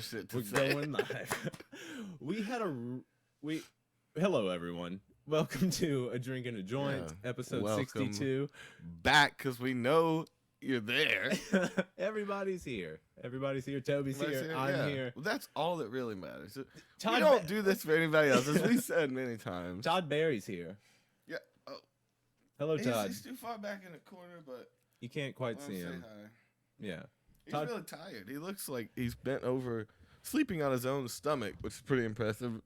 Shit to We're say. going live. Hello everyone. Welcome to A Drink and a Joint, episode Welcome 62. Back, because we know you're there. Everybody's here. Toby's here. I'm here. Well, that's all that really matters. Todd we don't do this for anybody else, as we said many times. Todd Barry's here. Yeah. Oh, Hello, Todd. He's too far back in the corner, but You can't quite see him. Hi. Yeah. He's Todd, really tired. He looks like he's bent over, sleeping on his own stomach, which is pretty impressive.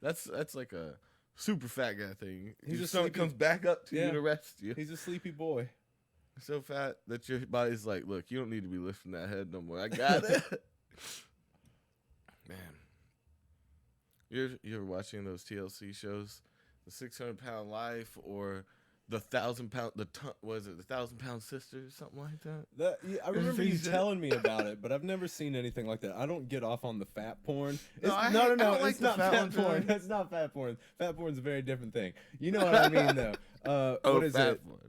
That's like a super fat guy thing. His stomach comes back up to you to rest you. he's a sleepy boy. So fat that your body's like, look, you don't need to be lifting that head no more. I got it. Man. You're watching those TLC shows, the 600-pound life or the 1,000-pound, the 1,000-pound sister, something like that. I remember you telling me about it, but I've never seen anything like that. I don't get off on the fat porn. No, It's not fat porn. That's not fat porn. Fat porn's a very different thing. You know what I mean, though. What is fat it? Porn.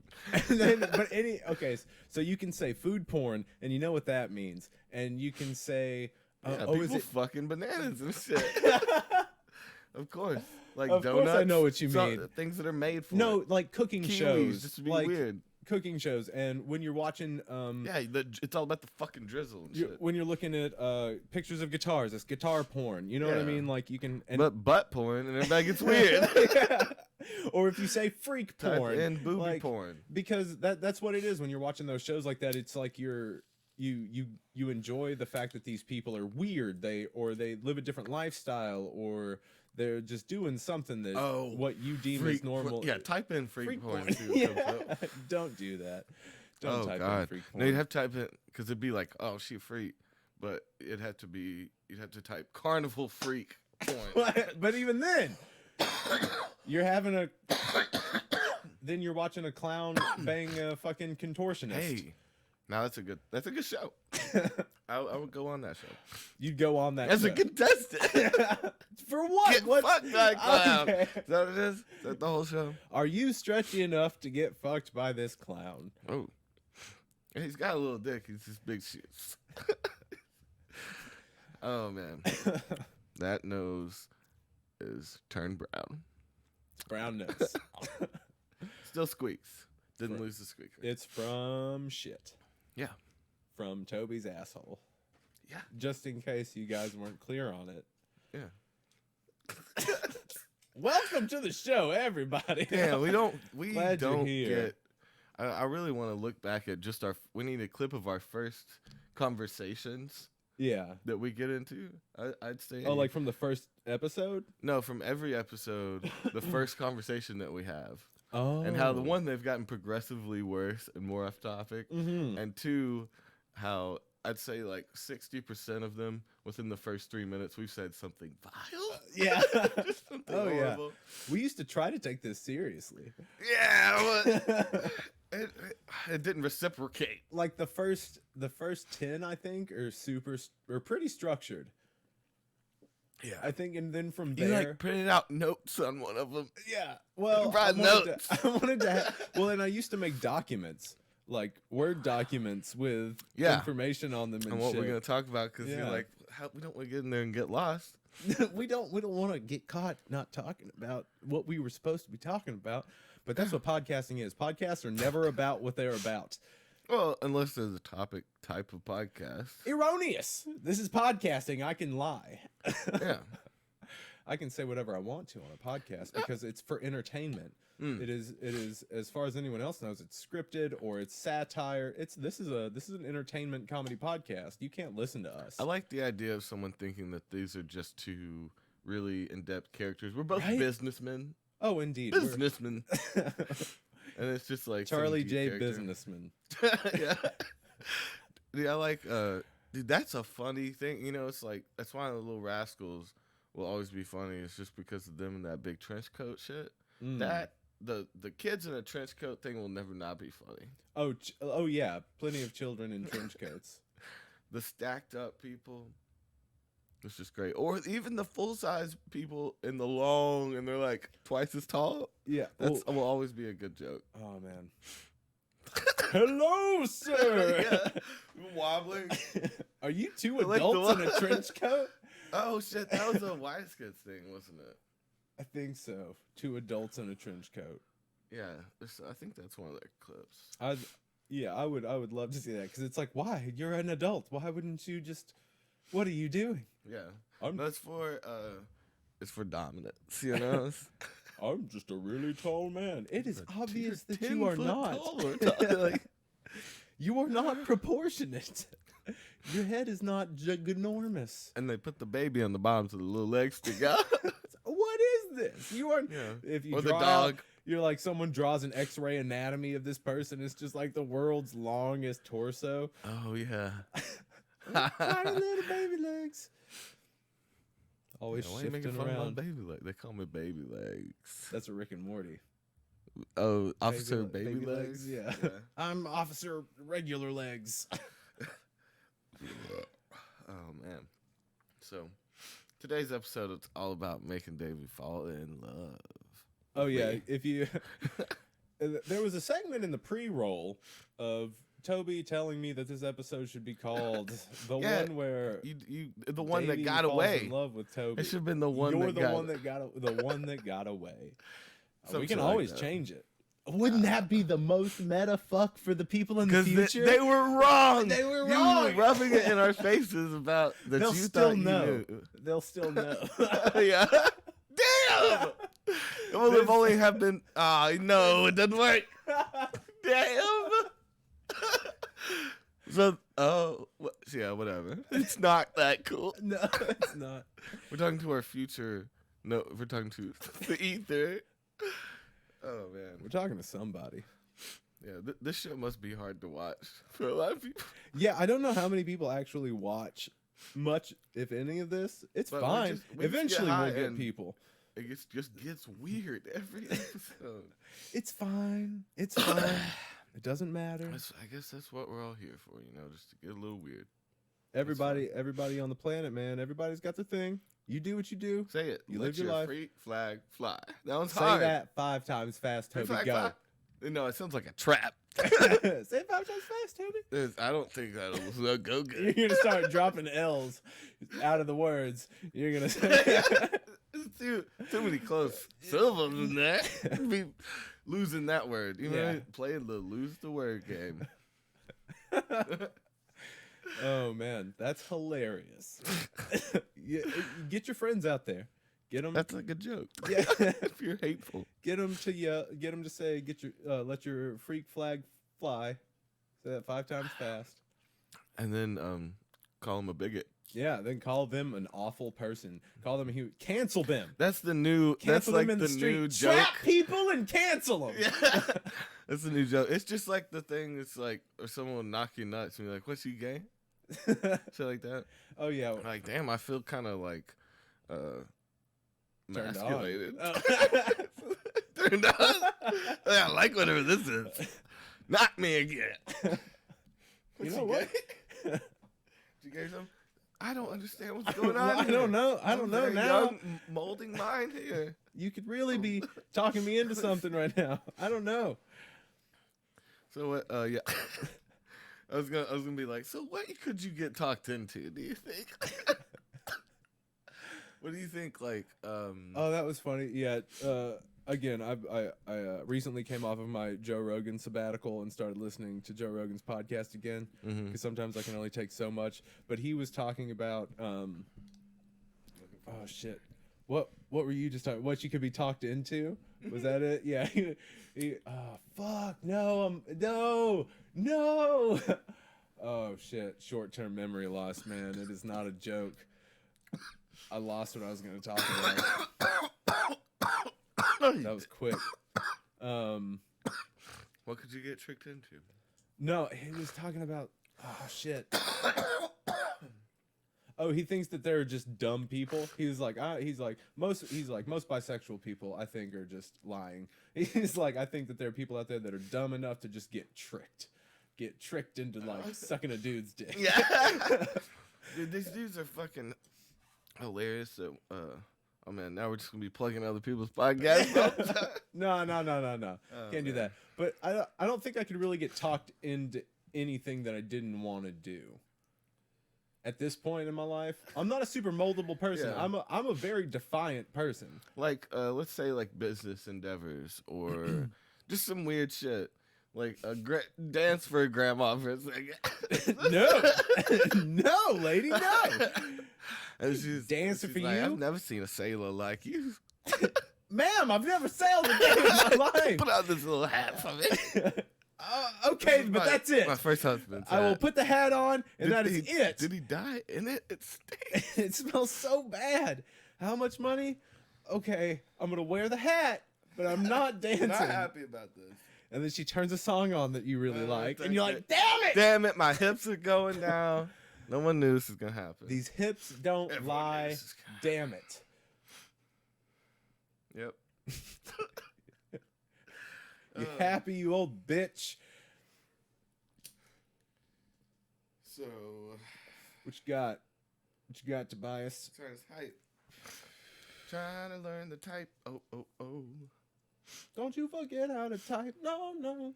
So you can say food porn, and you know what that means, and you can say, people fucking bananas and shit. Of course. Like of donuts. Course I know what you mean. Things that are made for No, it. like cooking Kiwis, shows. just to be like weird. Cooking shows, and when you're watching, it's all about the fucking drizzle and shit. when you're looking at pictures of guitars, it's guitar porn. You know what I mean? Like you can, but butt porn, and everybody gets weird. Yeah. Or if you say freak porn and booby porn, because that's what it is when you're watching those shows like that. It's like you enjoy the fact that these people are weird. They live a different lifestyle, or they're just doing something that what you deem as normal. Type in freak porn. Don't do that. Don't type in freak porn. No, you'd have to type in, because it'd be like, oh, she a freak, but you'd have to type carnival freak porn. But even then, then you're watching a clown bang a fucking contortionist. Hey, now that's a good show. I would go on that show. You'd go on that as show. a contestant. For what? Get fucked by a clown. Okay. Is that what it is? Is that the whole show? Are you stretchy enough to get fucked by this clown? Oh, he's got a little dick. He's just big shit. Oh man, that nose is turned brown. Brown nose. Still squeaks. Didn't lose the squeak. It's from shit. Yeah. From Toby's asshole. Yeah. Just in case you guys weren't clear on it. Yeah. Welcome to the show, everybody. Yeah, we don't here. get. I really want to look back at just we need a clip of our first conversations. Yeah. That we get into. I'd say. Oh, like from the first episode? No, from every episode, the first conversation that we have. Oh. And how they've gotten progressively worse and more off topic. Mm-hmm. And two, how I'd say like 60% of them within the first 3 minutes we've said something vile. Yeah. Just something horrible. Yeah. We used to try to take this seriously. Yeah, but it didn't reciprocate. Like the first 10, I think, are pretty structured. Yeah, I think, and then from there, you like printed out notes on one of them. Yeah, well, I wanted to. And I used to make documents, like Word documents with information on them and what shit. we're gonna talk about, because you're like, we don't want to get in there and get lost. we don't want to get caught not talking about what we were supposed to be talking about. But that's what podcasting is. Podcasts are never about what they're about. Well, unless there's a type of podcast. Erroneous. This is podcasting. I can lie. Yeah. I can say whatever I want to on a podcast because it's for entertainment. It is as far as anyone else knows, it's scripted or it's satire. This is an entertainment comedy podcast. You can't listen to us. I like the idea of someone thinking that these are just two really in-depth characters. We're both businessmen. Oh, indeed. Businessmen. And it's just like Charlie J. Character. Businessman. Yeah. Dude, I like dude, that's a funny thing. You know, it's like that's why the Little Rascals will always be funny. It's just because of them and that big trench coat shit. That the kids in a trench coat thing will never not be funny. Oh yeah, plenty of children in trench coats. The stacked up people. It's just great. Or even the full-size people in the long, and they're like twice as tall. Yeah. That will always be a good joke. Oh, man. Hello, sir. Yeah, wobbling. Are you two Like the adults in one- a trench coat? Oh shit, that was a Wise-Kids thing, wasn't it? I think so. Two adults in a trench coat. Yeah, I think that's one of their clips. I would love to see that because it's like, why? You're an adult. Why wouldn't you just? What are you doing? Yeah, I'm no, it's for dominance, you know. I'm just a really tall man. It is You're obvious that 10 you are foot not. tall. Like, You are not proportionate. Your head is not ginormous. and they put the baby on the bottom so the little legs stick out. What is this? You are. Yeah. If you Or the draw dog. out- you're like someone draws an X-ray anatomy of this person. It's just like the world's longest torso. Oh yeah. Tiny little baby legs. Always Yeah, why are you shifting making fun of my around. baby leg? They call me baby legs. That's a Rick and Morty. Oh, Officer Baby Baby, le- Legs. yeah. I'm Officer Regular Legs. Oh man. So today's episode is all about making Davvy fall in love. Oh yeah, Me. if you there was a segment in the pre-roll of Toby telling me that this episode should be called the Yeah, one where You the one Davvy that got falls away. in love with Toby. It should have been the one You're that the got one that got the one that got away. We Something can like always that. change it. Wouldn't that be the most meta fuck for the people in the Because future? they were wrong. They were You wrong. were rubbing it in our faces about that They'll you still thought know. you knew. They'll still know. Yeah. Damn. It would have only have been. Ah, no, it doesn't work. Damn. So, yeah, whatever. It's not that cool. No, it's not. We're talking to our future. No, we're talking to the ether. Oh man. We're talking to somebody. Yeah, this show must be hard to watch for a lot of people. Yeah, I don't know how many people actually watch much, if any, of this. It's But we fine. just get Eventually, high we'll get and- people. It just gets weird every episode. It's fine. It's fine. It doesn't matter. I guess that's what we're all here for, you know, just to get a little weird. Everybody on the planet, man. Everybody's got their thing. You do what you do. Say it. You Let live your your life. freak flag fly. That one's Say hard. that 5 times fast, Free Toby. flag Go. fly. No, it sounds like a trap. Say it 5 times fast, Toby. I don't think that'll go You're good. gonna start dropping L's out of the words. You're gonna say. It's too many close syllables in there. Be losing that word. You know, Yeah. playing the lose the word game. Oh man, that's hilarious. Get your friends out there. Get them. That's like a joke. Yeah. If you're hateful. Get them to say let your freak flag fly. Say that 5 times fast. And then call him a bigot. Yeah, then call them an awful person. Call them a huge. Cancel them. That's the new. Cancel that's like them in the the street. new joke. Trap people and cancel them. Yeah. That's the new joke. It's just like the thing. It's like, or someone will knock you nuts and be like, "What's he gay?" Shit like that. Oh yeah. Like, damn, I feel kind of like Turned on. masculated. Oh. Turned on. I like whatever this is. Knock me again. You know what? Did you gay something? I don't understand what's going Well, on. I here. don't know. I don't I'm know very now. young, molding mind here. You could really be talking me into something right now. I don't know. So what? Yeah. I was gonna be like, so what could you get talked into? Do you think? What do you think? Like, Oh, that was funny. Yeah. Again, I recently came off of my Joe Rogan sabbatical and started listening to Joe Rogan's podcast again because mhm. sometimes I can only take so much. But he was talking about oh shit, what were you just talking? What you could be talked into? Was that it? Yeah. Oh fuck no, no. Oh shit, short-term memory loss, man. It is not a joke. I lost what I was going to talk about. That was quick. What could you get tricked into? No, he was talking about. Oh shit. Oh, he thinks that they're just dumb people. He's like most bisexual people I think are just lying. He's like, I think that there are people out there that are dumb enough to just get tricked into like sucking a dude's dick. Yeah. Dude, these dudes are fucking hilarious. Oh man, now we're just gonna be plugging other people's podcasts all the time. No. Oh, Can't do man. that. But I don't think I could really get talked into anything that I didn't want to do. At this point in my life, I'm not a super moldable person. Yeah. I'm a very defiant person. Like, let's say like business endeavors or just some weird shit. Like a dance for a grandma for a second. No, no, lady, no. And she's Dancing for like, you? I've never seen a sailor like you. Ma'am, I've never sailed a day in my life. Put on this little hat for me. Okay, but that's it. My first husband's I will hat. put the hat on, and that is it. Did he die in it? It stinks. It smells so bad. How much money? Okay, I'm gonna wear the hat, but I'm not dancing. Not happy about this. And then she turns a song on that you really like, and thank you're you. like, "Damn it! Damn it, my hips are going down. No one knew this was gonna happen. These hips don't Everyone lie. knew this was gonna Damn it!" Yep. You happy, you old bitch? So, What you got? What you got, Tobias? trying to hype. Trying to learn the type. Oh. Don't you forget how to type. No.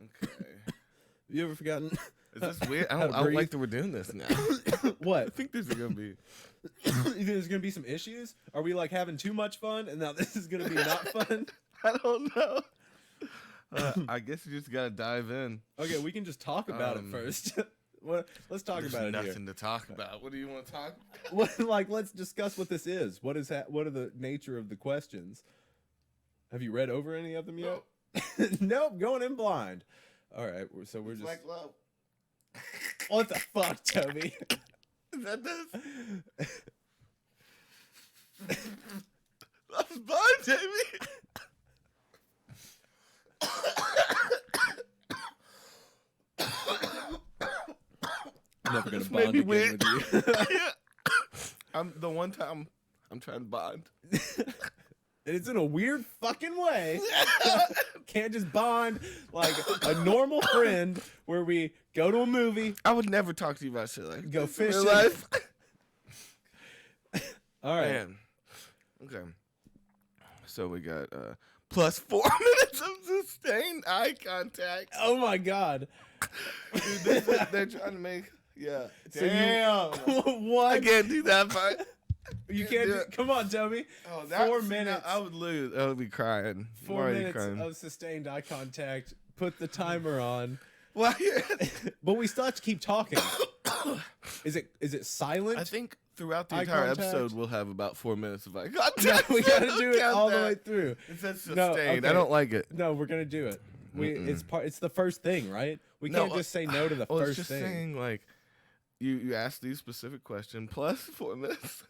Okay. You ever forgotten? Is this weird? I How to don't breathe? like that we're doing this now. I What? think this is gonna be. You think there's gonna be some issues? Are we like having too much fun, and now this is gonna be not fun? I don't know. I guess you just gotta dive in. Okay, we can just talk about it first. Let's talk There's about it nothing here. to talk about. What do you want to talk about? Like, let's discuss what this is. What is that? What are the nature of the questions? Have you read over any of them yet? Nope, going in blind. All right, so we're just. Like love. What the fuck, Toby? Is that this? Love's blind, Jamie. I'm never gonna This made bond me again weird. with you. I'm the one time I'm trying to bond. And it's in a weird fucking way. Can't just bond like a normal friend where we go to a movie. I would never talk to you about shit like Go this in real fishing. life. All right. Man. Okay. So we got plus 4 minutes of sustained eye contact. Oh my god. Dude, this is, they're trying to make. Yeah. So you- Damn. What? I can't do that part. You can't do do it. Come on, Toby. Oh, 4 see, minutes. I would lose. I would be crying. I'm 4 already minutes crying. of sustained eye contact. Put the timer on. Well, But we still have to keep talking. Is it silent? I think throughout the Eye entire contact? episode we'll have about 4 minutes of eye No, contact. we gotta do it Count all the that. way through. It says sustained. No, okay. I don't like it. No, we're gonna do it. It's the first thing, right? We No, can't just say no to the Well, it's first just thing. saying like you ask these specific question plus 4 minutes.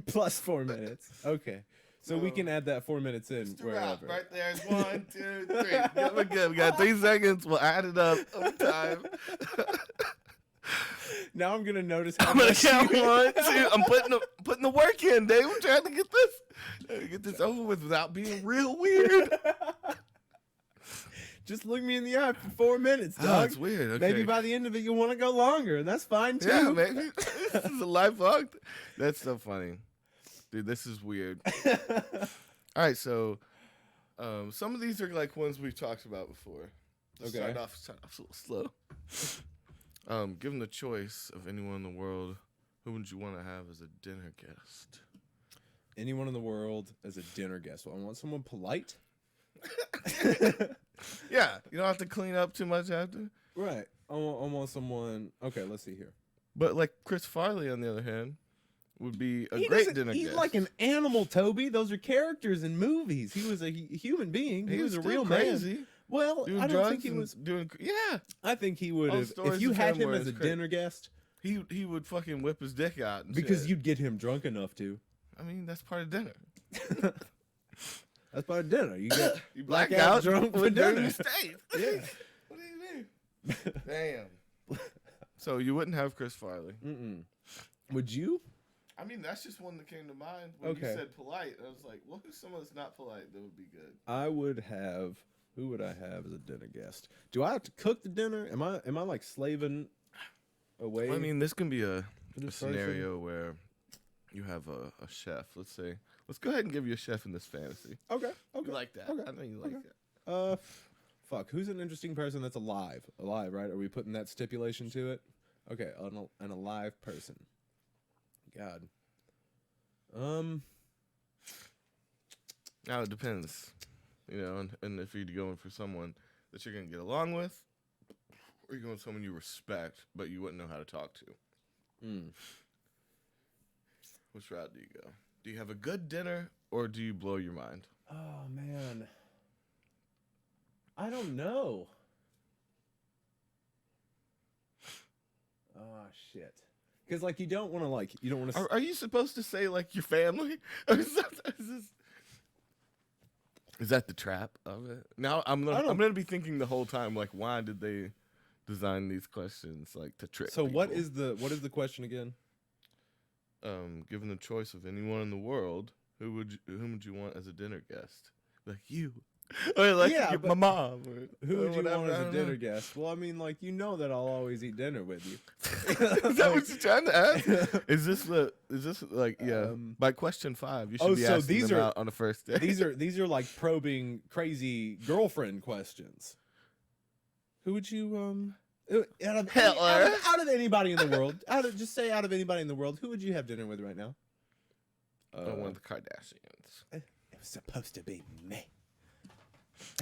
Plus 4 minutes. Okay. So we can add that 4 minutes in Throughout, wherever. right there. 1, 2, 3. Yeah, we're good. We got 3 seconds. We'll add it up over time. Now I'm gonna notice how I'm gonna much count you- 1, 2. I'm putting the work in, Dave. I'm trying to get this over with without being real weird. Just look me in the eye for 4 minutes, Oh, dog. it's weird. Okay. Maybe by the end of it you'll want to go longer, and that's fine too. Yeah, maybe. This is a lifelong. That's so funny, dude. This is weird. All right, so some of these are like ones we've talked about before. Okay. Start off a little slow. Given the choice of anyone in the world, who would you want to have as a dinner guest? Anyone in the world as a dinner guest. Well, I want someone polite. Yeah, you don't have to clean up too much after. Right. I want someone. Okay, let's see here. But like Chris Farley, on the other hand, would be a He great doesn't dinner eat guest. like an animal, Toby. Those are characters in movies. He was a human being. He was a still real man. crazy. Well, Doing I don't think drugs he and was. doing. Yeah, I think he would All have. stories If you of had him him where as a it's crazy. dinner guest, he would fucking whip his dick out and because shit. you'd get him drunk enough to. I mean, that's part of dinner. That's part of dinner. You get You black blackout out drunk for with dirty dinner. state. Yeah. What do you mean? Damn. So you wouldn't have Chris Farley. Mm-mm. Would you? I mean, that's just one that came to mind when Okay. you said polite. I was like, well, who's someone that's not polite that would be good? I would have. Who would I have as a dinner guest? Do I have to cook the dinner? Am I like slaving away? Well, I mean, this can be a this scenario where you have a chef. Let's go ahead and give you a chef in this fantasy. Okay. You like that? Okay. I know you like that. Fuck. Who's an interesting person that's alive? Alive, right? Are we putting that stipulation to it? Okay, an alive person. God. Now it depends, and if you're going for someone that you're gonna get along with, or you're going with someone you respect but you wouldn't know how to talk to. Which route do you go? Do you have a good dinner or do you blow your mind? Oh man. I don't know. Oh shit. Because like you don't want to. Are you supposed to say like your family? Or is that the trap of it? Now I'm gonna be thinking the whole time like, why did they design these questions like to trick? So people? what is the question again? Given the choice of anyone in the world, whom would you want as a dinner guest? Like you. Or like my mom. Who would you want as a dinner guest? Well, I mean, like, that I'll always eat dinner with you. Is that what you're trying to ask? Is this like by question 5? You should be asking them out on the first day. These are like probing crazy girlfriend questions. Who would you out of anybody in the world? Out of anybody in the world, who would you have dinner with right now? One of the Kardashians. It was supposed to be me.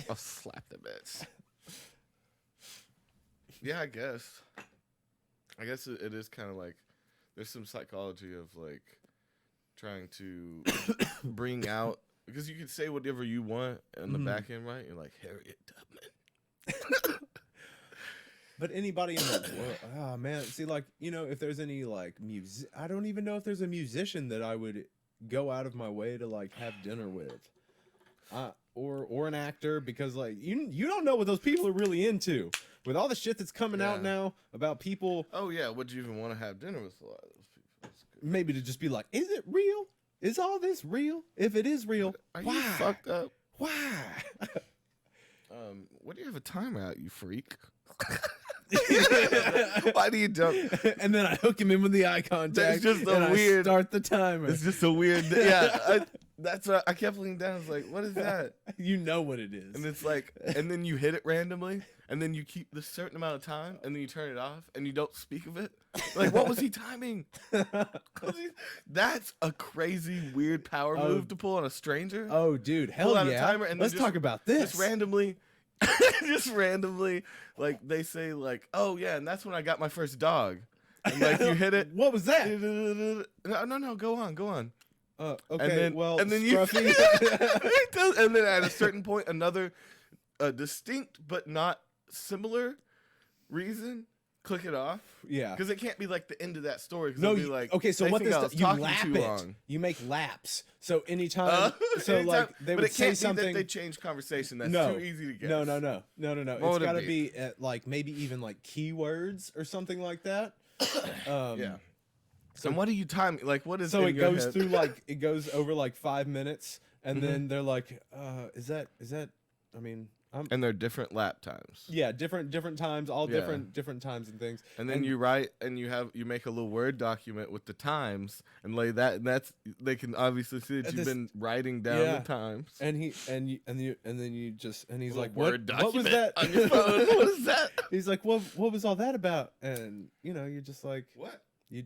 I'll slap the bitch. Yeah, I guess it is kind of like there's some psychology of like trying to bring out, because you can say whatever you want in the back end, right? You're like Harriet Tubman. But anybody in the world, oh man, see, like, if there's any like music, I don't even know if there's a musician that I would go out of my way to like have dinner with. Or an actor, because like you don't know what those people are really into with all the shit that's coming out now about people. Oh yeah, would you even want to have dinner with a lot of those people? Maybe to just be like, is it real? Is all this real? If it is real, why? You fucked up? Why? What do you have a timer out, you freak? Why do you jump? And then I hook him in with the eye contact. It's just weird. I start the timer. It's just a weird. Yeah, that's what I kept looking down. I was like, what is that? You know what it is. And it's like, and then you hit it randomly, and then you keep this certain amount of time, and then you turn it off, and you don't speak of it. Like, what was he timing? That's a crazy, weird power move to pull on a stranger. Oh, dude, hell yeah! A timer and let's talk about this. Just randomly, like they say, like, oh yeah, and that's when I got my first dog. And like you hit it. What was that? No, go on. Okay, and then, well, and then Scruffy. And then at a certain point, another distinct but not similar reason, click it off. Yeah, because it can't be like the end of that story. No, be like, okay, so what this you lap it. Long. You make laps. So anytime, like they would say something. That they change conversation. That's too easy to guess. No. It's got to be at like maybe even like keywords or something like that. Yeah. So what do you time? Like, what is? So it goes through like it goes over like 5 minutes, and then they're like, is that? I mean. And they're different lap times. Yeah, different times, all different times and things. And then you write and you make a little Word document with the times and lay that, and they can obviously see that you've been writing down the times. And he's like, Word what was that? On your phone. What is that? He's like, what was all that about? And you're just like, what? You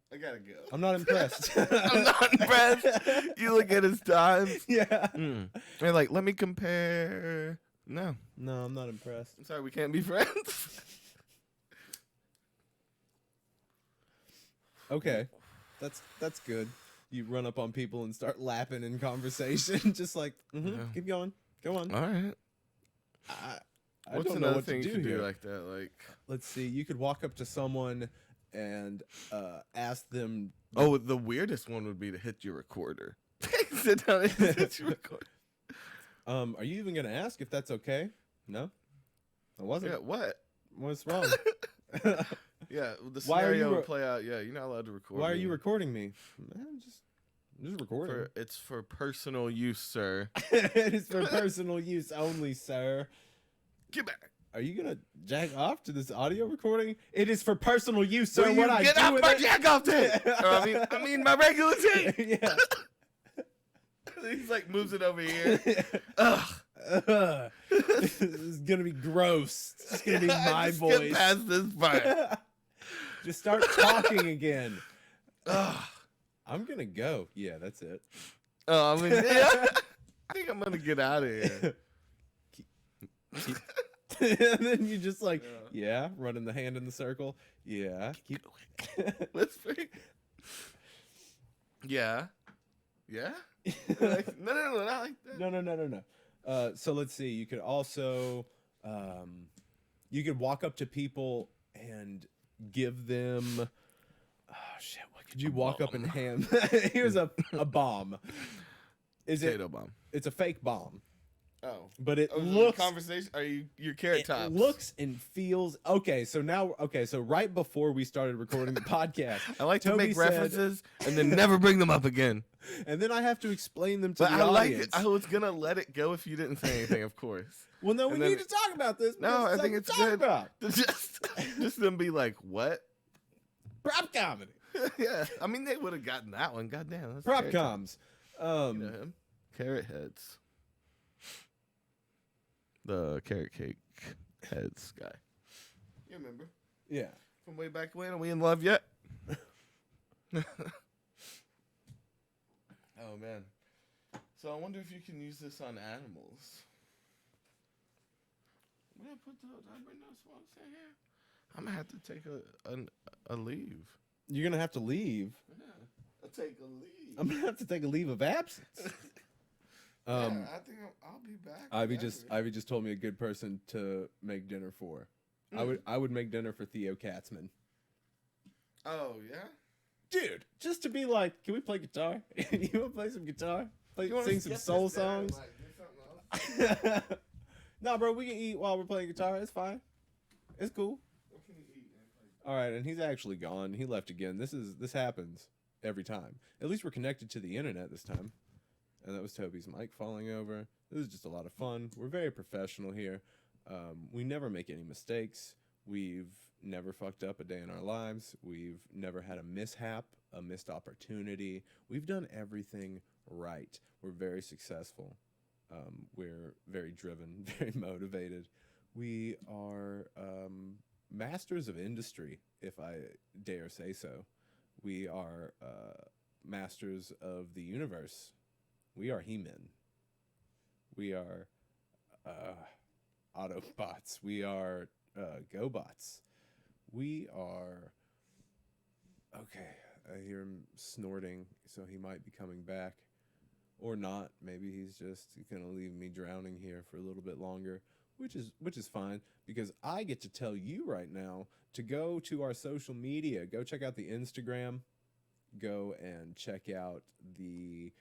I gotta go. I'm not impressed. I'm not impressed. You look at his times. Yeah. You're like, let me compare. No, I'm not impressed. I'm sorry, we can't be friends. Okay, that's good. You run up on people and start lapping in conversation, just like, keep going, go on. All right. What's don't another know what thing to you could do here. like that? Like, let's see. You could walk up to someone and ask them. Oh, the weirdest one would be to hit your recorder. Sit down and hit your recorder. Are you even gonna ask if that's okay? No, I wasn't. Yeah, what? What's wrong? Yeah, the scenario would play out. Yeah, you're not allowed to record. Why are you recording me? I'm just recording. It's for personal use, sir. It is for personal use only, sir. Get back. are you gonna jack off to this audio recording? It is for personal use, sir. Will What you I get do off with my it? jack off tape? I mean my regular tape. Yeah. He's like moves it over here. Ugh. This is gonna be gross. It's gonna be my just voice. Get past this part. Just start talking again. Ugh. I'm gonna go. Yeah, that's it. Oh, I mean, yeah. I think I'm gonna get out of here. And then you just like, yeah, running the hand in the circle. Yeah. Let's freak. Yeah. Yeah. Like, no, not like that. No. So let's see. You could also, you could walk up to people and give them. Oh shit! What could you walk up and hand? Here's a bomb. Is it potato bomb? It's a fake bomb. Oh, but it was looks. It a conversation? Are you your carrot tops? It looks and feels okay. So now, so right before we started recording the podcast, I like Toby to make said, references and then never bring them up again. And then I have to explain them to But the I like audience. it. I was gonna let it go if you didn't say anything, of course. Well, no, we And then- need to talk about this. No, I because think it's something to good. talk about. Just them be like, what? Prop comedy. Yeah, I mean they would have gotten that one. Goddamn, that's Prop carrot coms. tops. You know him? Carrot heads. The carrot cake heads guy. You remember? Yeah. From way back when? Are we in love yet? Oh man. So I wonder if you can use this on animals. Where did I bring those smokes in here? I'm gonna have to take a leave. You're gonna have to leave. Yeah, I'll take a leave. I'm gonna have to take a leave of absence. Yeah, I think I'll be back. Ivy just told me a good person to make dinner for. I would make dinner for Theo Katzman. Oh yeah, dude, just to be like, can we play guitar? You wanna play some guitar? Sing some soul songs? Nah, bro, we can eat while we're playing guitar. It's fine. It's cool. What can you eat? All right, and he's actually gone. He left again. This happens every time. At least we're connected to the internet this time. And that was Toby's mic falling over. This is just a lot of fun. We're very professional here. We never make any mistakes. We've never fucked up a day in our lives. We've never had a mishap, a missed opportunity. We've done everything right. We're very successful. We're very driven, very motivated. We are masters of industry, if I dare say so. We are masters of the universe. We are He-Men. We are Autobots. We are GoBots. We are... Okay, I hear him snorting, so he might be coming back. Or not. Maybe he's just going to leave me drowning here for a little bit longer, which is fine, because I get to tell you right now to go to our social media. Go check out the Instagram. Go and check out the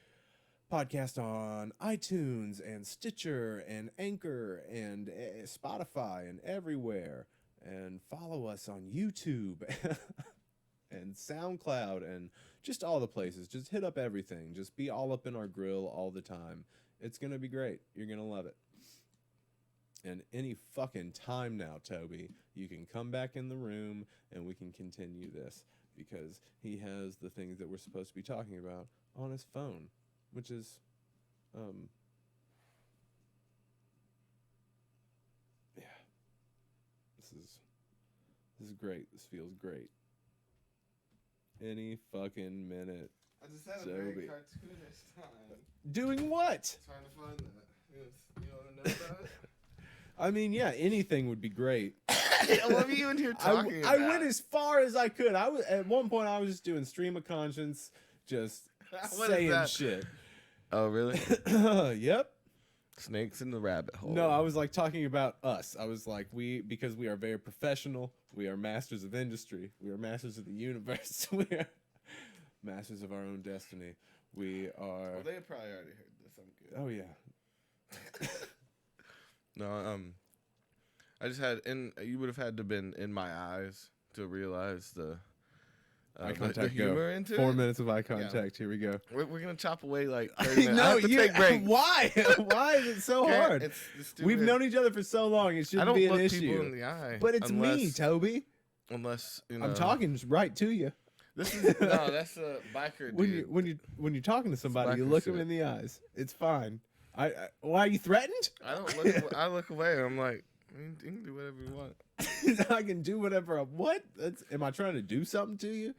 podcast on iTunes and Stitcher and Anchor and Spotify and everywhere. And follow us on YouTube and SoundCloud and just all the places. Just hit up everything. Just be all up in our grill all the time. It's going to be great. You're going to love it. And any fucking time now, Toby, you can come back in the room and we can continue this, because he has the things that we're supposed to be talking about on his phone, which is, yeah, this is great. This feels great. Any fucking minute. I just had a very cartoonish time. Doing what? Trying to find that. You want to know about it? I mean, yeah, anything would be great. What are you in here talking about? I went as far as I could. At one point I was just doing stream of conscience, just saying shit. Oh, really? Yep. Snakes in the rabbit hole. No, I was like talking about us. I was like, because we are very professional. We are masters of industry. We are masters of the universe. We are masters of our own destiny. We are. Well, they probably already heard this. I'm good. Oh yeah. No, I just had you would have had to been in my eyes to realize Eye the contact. humor Go. into 4 it. minutes of eye contact. Here we go. We're gonna chop away like 30 minutes. No, I have to take breaks. Why? Why is it so hard? It's We've known each other for so long. It shouldn't be an issue. people in the eye. But it's me, Toby. Unless I'm talking right to you. This is no, that's a biker dude. When you're talking to somebody, you look them in the eyes. It's fine. Why are you threatened? I don't look. I look away. I'm like, you can do whatever you want. I can do whatever. What? Am I trying to do something to you?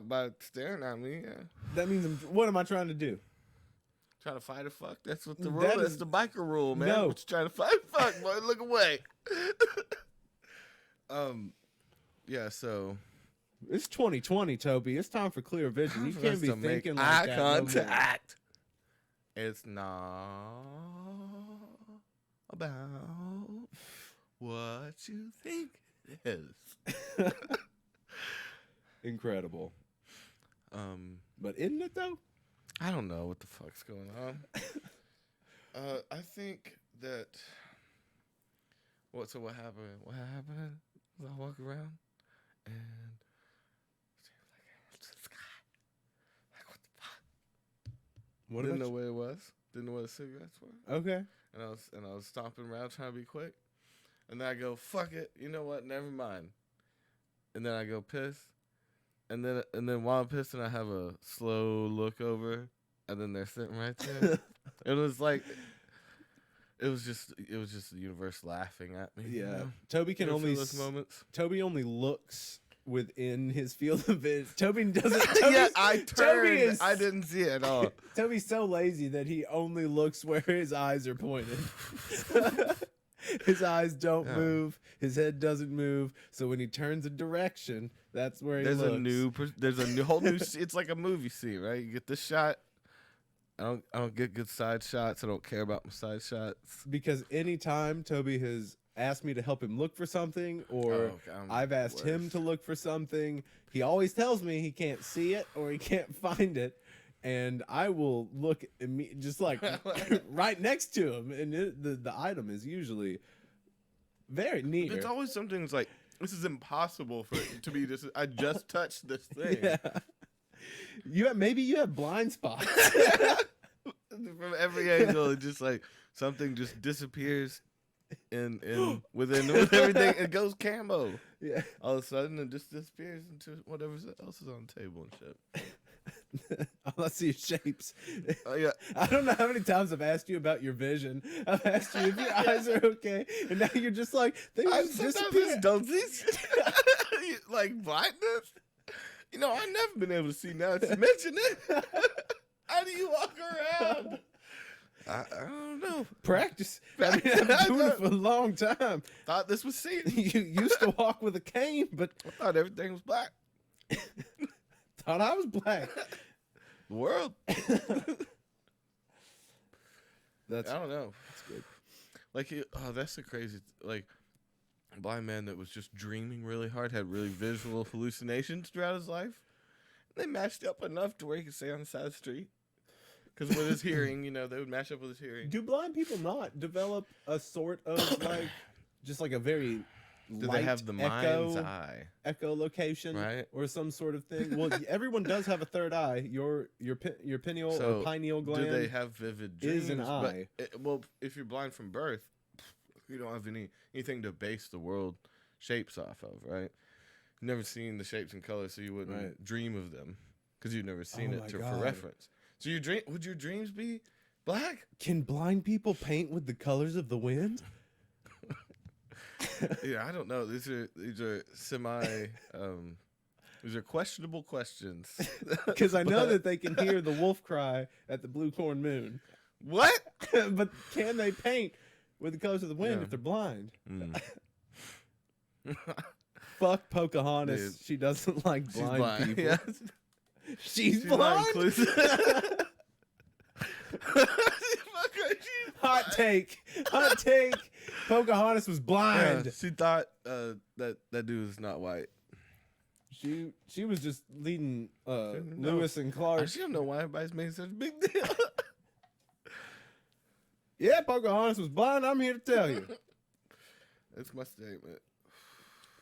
By staring at me, yeah. That means what am I trying to do? Trying to fight or fuck? That's what the rule is. The biker rule, man. No. What you trying to fight or fuck, boy? Look away. Yeah, so it's 2020, Toby. It's time for clear vision. You can't be thinking like eye that. Contact. It's not about what you think it is. Incredible. But isn't it though? I don't know what the fuck's going on. I think that what happened? What happened? I walk around and like what the fuck? What Didn't know what it was. Didn't know what the cigarettes were. Okay. And I was stomping around trying to be quick. And then I go, fuck it. You know what? Never mind. And then I go piss. And then while I'm pissing, I have a slow look over, and then they're sitting right there. It was like, it was just the universe laughing at me. Yeah, you know? Toby can only those moments. Toby only looks within his field of vision. Toby doesn't. Yeah, I turned. I didn't see it at all. Toby's so lazy that he only looks where his eyes are pointed. His eyes don't move. His head doesn't move. So when he turns a direction, that's where he looks. There's a whole new. It's like a movie scene, right? You get this shot. I don't get good side shots. I don't care about my side shots. Because anytime Toby has asked me to help him look for something, or I've asked him to look for something, he always tells me he can't see it or he can't find it. And I will look just like right next to him, and the item is usually very near. It's always something that's like, this is impossible for it to be this. I just touched this thing. Yeah. Maybe you have blind spots. From every angle, it's just like something just disappears in within everything. It goes camo. Yeah. All of a sudden, it just disappears into whatever else is on the table and shit. All I see is shapes. Oh, yeah. I don't know how many times I've asked you about your vision. I've asked you if your eyes are okay, and now you're just like, things just disappear. Don't see like blindness. You know, I've never been able to see now. It's mention it. How do you walk around? I don't know. Practice. I mean, I've been doing it for a long time. Thought this was seen. You used to walk with a cane, but I thought everything was black. Thought I was black. The world. I don't know. That's good. Like, that's the crazy. Like, a blind man that was just dreaming really hard, had really visual hallucinations throughout his life. They matched up enough to where he could stay on the side of the street. Because with his hearing, you know, they would match up with his hearing. Do blind people not develop a sort of like, just like a very Do they have the mind's eye? Echolocation, right? Or some sort of thing. Well, everyone does have a third eye. Your pineal or pineal gland. Do they have vivid dreams? Is an eye. Well, if you're blind from birth, you don't have anything to base the world shapes off of, right? You've never seen the shapes and colors, so you wouldn't dream of them because you've never seen it for reference. So would your dreams be black? Can blind people paint with the colors of the wind? Yeah, I don't know. These are these are questionable questions. Because I know that they can hear the wolf cry at the blue corn moon. What? But can they paint with the colors of the wind if they're blind? Fuck Pocahontas. Dude. She doesn't like blind people. Yeah. She's blind. Hot take. Pocahontas was blind. Yeah, she thought that dude was not white. She was just leading Lewis and Clark. I don't know why everybody's making such a big deal. Yeah, Pocahontas was blind. I'm here to tell you. That's my statement.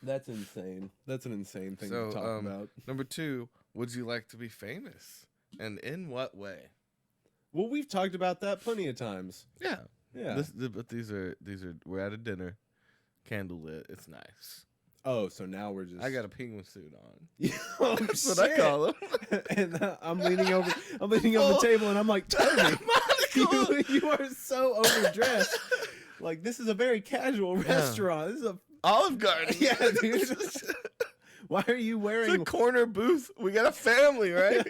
That's insane. That's an insane thing to talk about. Number 2, would you like to be famous? And in what way? Well, we've talked about that plenty of times. Yeah. Yeah. But these are we're at a dinner, candle lit. It's nice. Oh, so now we're just. I got a penguin suit on. Oh, That's what I call him. And I'm leaning over the table, and I'm like, Toby, you are so overdressed. Like, this is a very casual restaurant. This is a Olive Garden. Yeah, dude. Why are you wearing it's a corner booth? We got a family, right?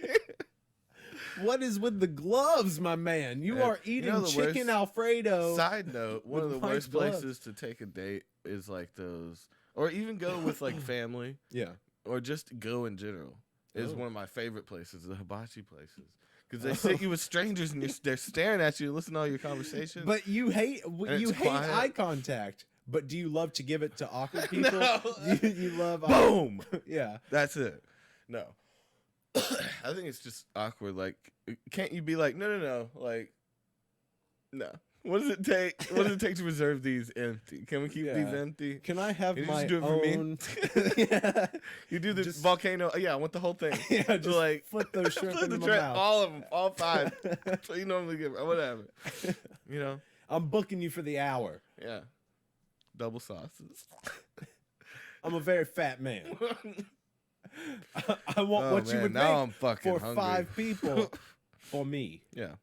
What is with the gloves, my man? You are eating chicken Alfredo. Side note, one of the worst places to take a date is like those, or even go with like family. Yeah. Or just go in general. Is one of my favorite places, the hibachi places. Because they sit you with strangers and they're staring at you and listening to all your conversations. But you hate eye contact. But do you love to give it to awkward people? No. You love boom. Yeah. That's it. No. I think it's just awkward. Like, can't you be like, no, like, no. What does it take? What does it take to reserve these empty? Can we keep these empty? Can I have my just do it own? For me? Yeah. You do the volcano. Yeah, I want the whole thing. Yeah, just like flip those shrimp in my mouth. All of them, all 5. That's what you normally give. Whatever. You know. I'm booking you for the hour. Yeah. Double sauces. I'm a very fat man. I want what you would make for hungry. 5 people for me. Yeah.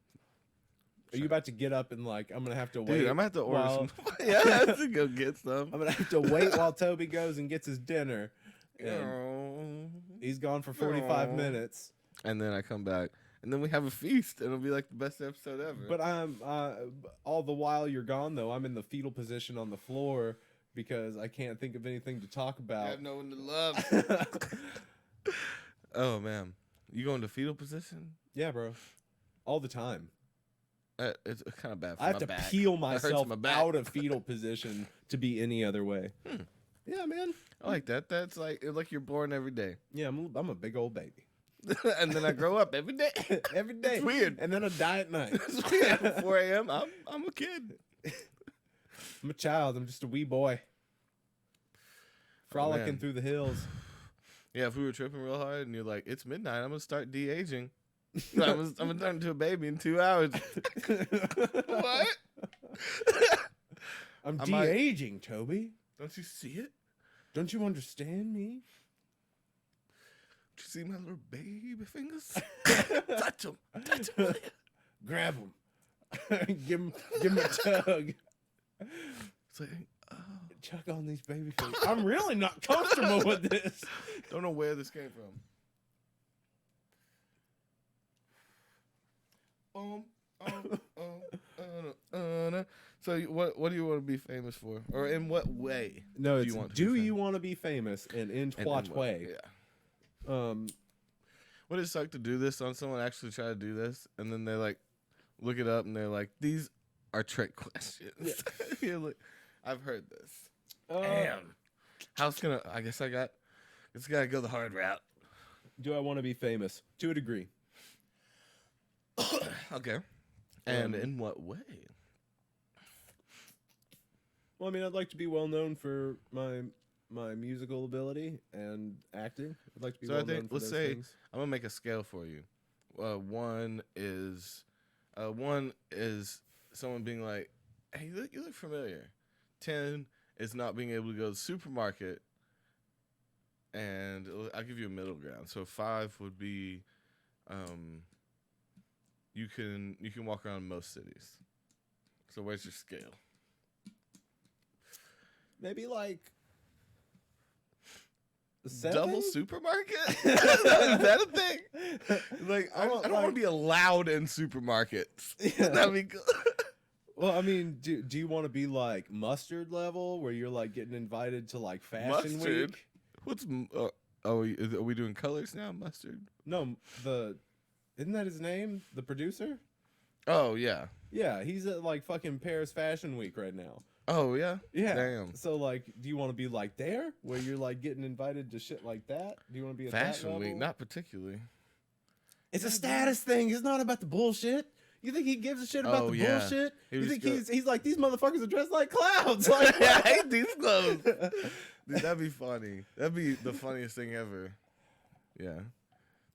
Are you about to get up and like, I'm going to have to wait? Dude, I'm going to have to order some. Yeah, I have to go get some. I'm going to have to wait while Toby goes and gets his dinner. And he's gone for 45 minutes. And then I come back. And then we have a feast. And it'll be like the best episode ever. But I'm all the while you're gone, though, I'm in the fetal position on the floor because I can't think of anything to talk about. I have no one to love. Oh, man. You go into fetal position? Yeah, bro. All the time. It's kind of bad for I have my to back. peel myself out of fetal position to be any other way. Yeah, man. I like that. That's like you're born every day. Yeah, I'm a big old baby. And then I grow up every day. Every day. It's weird. And then I die at night. It's weird. At 4 a.m., I'm a kid. I'm a child. I'm just a wee boy. Frolicking through the hills. Yeah, if we were tripping real hard and you're like, it's midnight, I'm going to start de-aging. I'm going to turn into a baby in 2 hours. What? I'm de-aging, Toby. Don't you see it? Don't you understand me? Do you see my little baby fingers? Touch them. Touch them. Grab them. give him a tug. It's like, chuck on these baby fingers. I'm really not comfortable with this. Don't know where this came from. So what do you want to be famous for, or in what way? No, it's do you want to be famous, and in what way? Yeah. Would it suck to do this on someone actually try to do this, and then they like look it up and they're like, these are trick questions. Yeah. You're like, I've heard this. Damn. How's gonna? I guess I gotta go the hard route. Do I want to be famous? To a degree. Okay. And in what way? Well, I mean, I'd like to be well known for my musical ability and acting. I'd like to be well known for those things. I'm gonna make a scale for you. One is someone being like, "Hey, you look familiar." 10 is not being able to go to the supermarket, and I'll give you a middle ground. So 5 would be, you can walk around most cities. So where's your scale? Maybe like 7? Double supermarket? Is that a thing? Like I don't want to be allowed in supermarkets. Yeah. That'd be good. Well, I mean, do you want to be like mustard level, where you're like getting invited to like fashion week? What's are we doing colors now? Mustard? No, isn't that his name? The producer? Oh yeah. Yeah, he's at like fucking Paris Fashion Week right now. Oh yeah. Yeah. Damn. So like, do you want to be like there, where you're like getting invited to shit like that? Do you want to be at Fashion Week? Not particularly. It's a status thing. It's not about the bullshit. You think he gives a shit about the bullshit? You think he's like, these motherfuckers are dressed like clowns? Like, I hate these clothes. Dude, that'd be funny. That'd be the funniest thing ever. Yeah.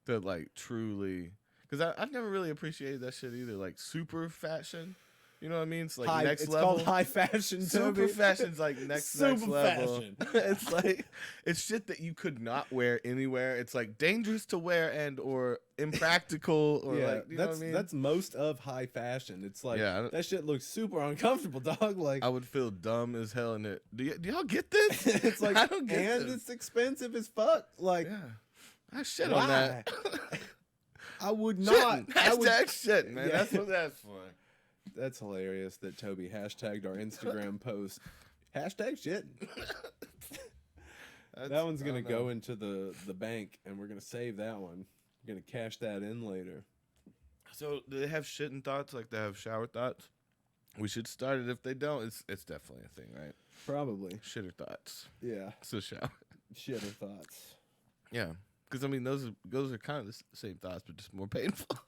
To like truly, because I never really appreciated that shit either. Like super fashion, you know what I mean? It's like next it's level. called high fashion. Super Toby. fashion's like next Super level. fashion. It's like it's shit that you could not wear anywhere. It's like dangerous to wear and or impractical or like you know what I mean? That's most of high fashion. It's like Yeah. that shit looks super uncomfortable, dog. Like I would feel dumb as hell in it. Do y'all get this? it's like I don't get and this. it's expensive as fuck. Like Yeah. I shit why? on that. I would not. Hashtag shit, man. Yeah. That's what that's for. That's hilarious that Toby hashtagged our Instagram post. Hashtag shit. That one's gonna go into the bank, and we're gonna save that one. We're gonna cash that in later. So do they have shitting thoughts like they have shower thoughts? We should start it. If they don't, it's definitely a thing, right? Probably. Shitter thoughts. Yeah. So shower. Shitter thoughts. Yeah, because I mean those are kind of the same thoughts, but just more painful.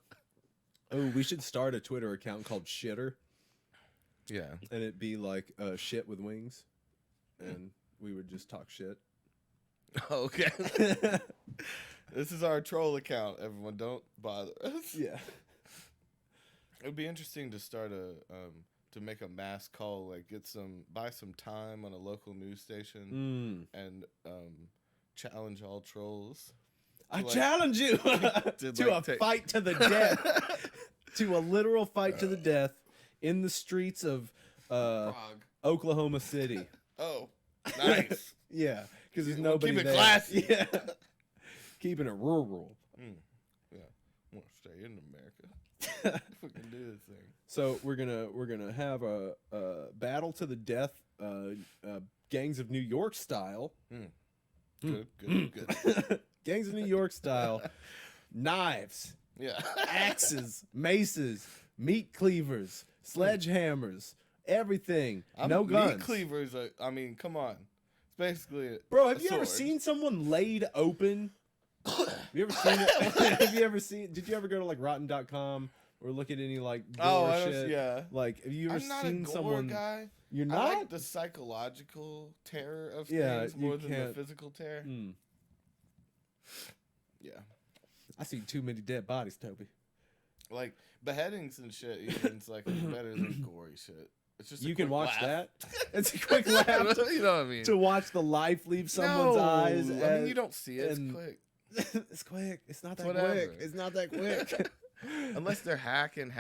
Oh, we should start a Twitter account called Shitter, Yeah. and it'd be like shit with wings, and we would just talk shit. Okay. This is our troll account. Everyone, don't bother us. Yeah. It would be interesting to start to make a mass call, like buy some time on a local news station and challenge all trolls. I challenge you to a fight to the death, to a literal fight to the death in the streets of Oklahoma City. Oh, nice. Yeah, because there's We'll nobody keep it there. classy. Yeah, keeping it rural. Yeah, I want to stay in America. We can do this thing. So we're gonna have a battle to the death, gangs of New York style. Good. Gangs of New York style, knives, Yeah. axes, maces, meat cleavers, sledgehammers, everything. No guns. Meat cleavers. I mean, come on. It's basically Bro, have you sword. ever seen someone laid open? Have you ever seen it? Have you ever seen? Did you ever go to like Rotten.com or look at any like gore shit? Yeah. Like, have you ever I'm not seen a gore someone? guy. You're I not. like the psychological terror of Yeah, things more you than the can't- physical terror. Yeah. I see too many dead bodies, Toby. Like beheadings and shit, even it's like better than gory shit. It's just You a can quick watch laugh. that. It's a quick laugh. You know what I mean? To watch the life leave someone's eyes. I mean, you don't see it. It's and- quick. It's quick. It's not that Whatever. quick. It's not that quick. Unless they're hacking.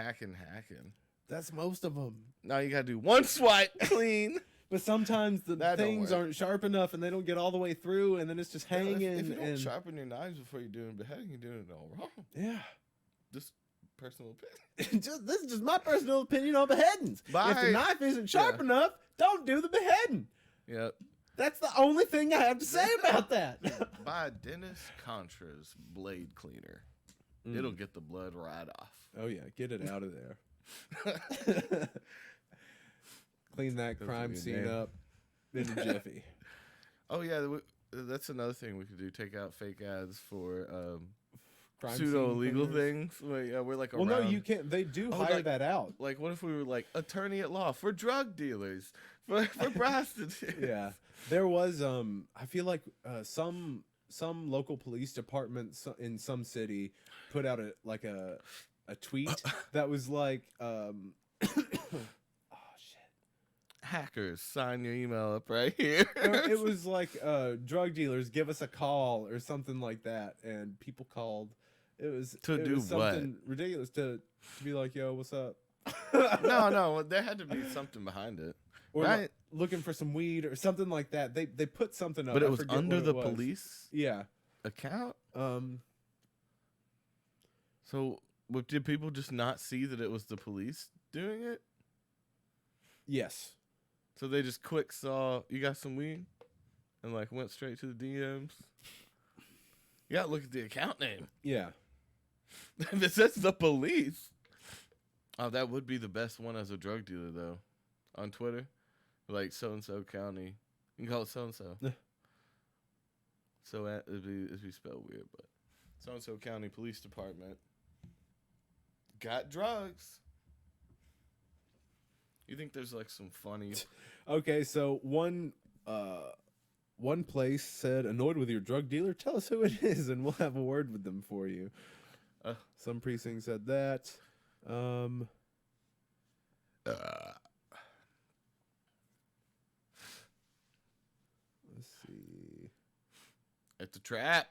That's most of them. Now you gotta do one swipe, clean. But sometimes the That don't things work. aren't sharp enough, and they don't get all the way through, and then it's just hanging. If you don't and sharpen your knives before you're doing beheading, you're doing it all wrong. yeah, Just personal opinion. this is just my personal opinion on beheadings. If the knife isn't sharp enough, don't do the beheading. Yep. That's the only thing I have to say about that. Buy Dennis Contra's blade cleaner. It'll get the blood right off. Oh yeah, get it out of there. Clean that crime be a scene name. up in a jiffy. Oh yeah, that's another thing we could do. Take out fake ads for Crime pseudo scene illegal cleaners. things. We're like Well, around. no, you can't. They do Oh, hire like- that out. Like, what if we were like attorney at law for drug dealers, for prostitutes? Yeah, there was. I feel like some local police department in some city put out a tweet that was like, oh shit. Hackers, sign your email up right here. It was like drug dealers, give us a call or something like that, and people called. It was To it do was something ridiculous to be like, yo, what's up? No, there had to be something behind it. Or Right. like, looking for some weed or something like that. They put something up, But it I was forget under what the it was. police Yeah. account. So did people just not see that it was the police doing it? Yes. So they just quick saw you got some weed, and like went straight to the DMs. You gotta look at the account name. Yeah. If it says the police, oh, that would be the best one as a drug dealer though. On Twitter, like so and so county, you can call it so and so. Yeah. So it'd be spelled weird, but so and so county police department got drugs. You think there's like some funny? Okay, so one One place said, "Annoyed with your drug dealer? Tell us who it is, and we'll have a word with them for you." Some precinct said that. Let's see. It's a trap.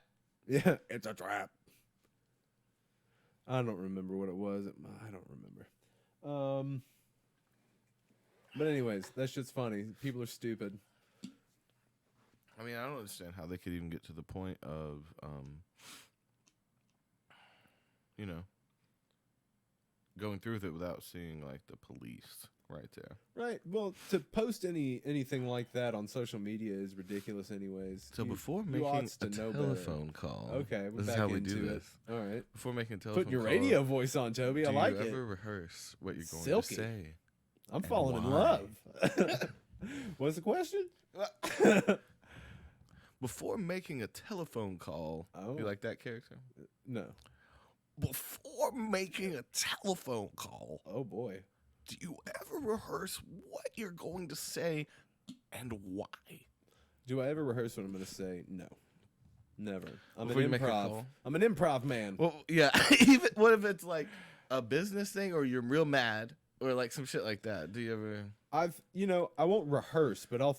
Yeah, it's a trap. I don't remember what it was. I don't remember. But anyways, that shit's funny. People are stupid. I mean, I don't understand how they could even get to the point of, you know, going through with it without seeing like the police right there. Right. Well, to post anything like that on social media is ridiculous, anyways. So before making a telephone call, okay, we're this back is how we into do it. this. All right. Before making a telephone Put your call, radio voice on, Toby. I like it. Do you ever rehearse what you're going Silky. to say? I'm falling in love. What's the question? Before making a telephone call, you like that character? No. Before making a telephone call, oh boy, do you ever rehearse what you're going to say and why? Do I ever rehearse what I'm going to say? No, never. I'm an improv man. Well, yeah. Even what if it's like a business thing, or you're real mad, or like some shit like that? Do you ever? I won't rehearse, but I'll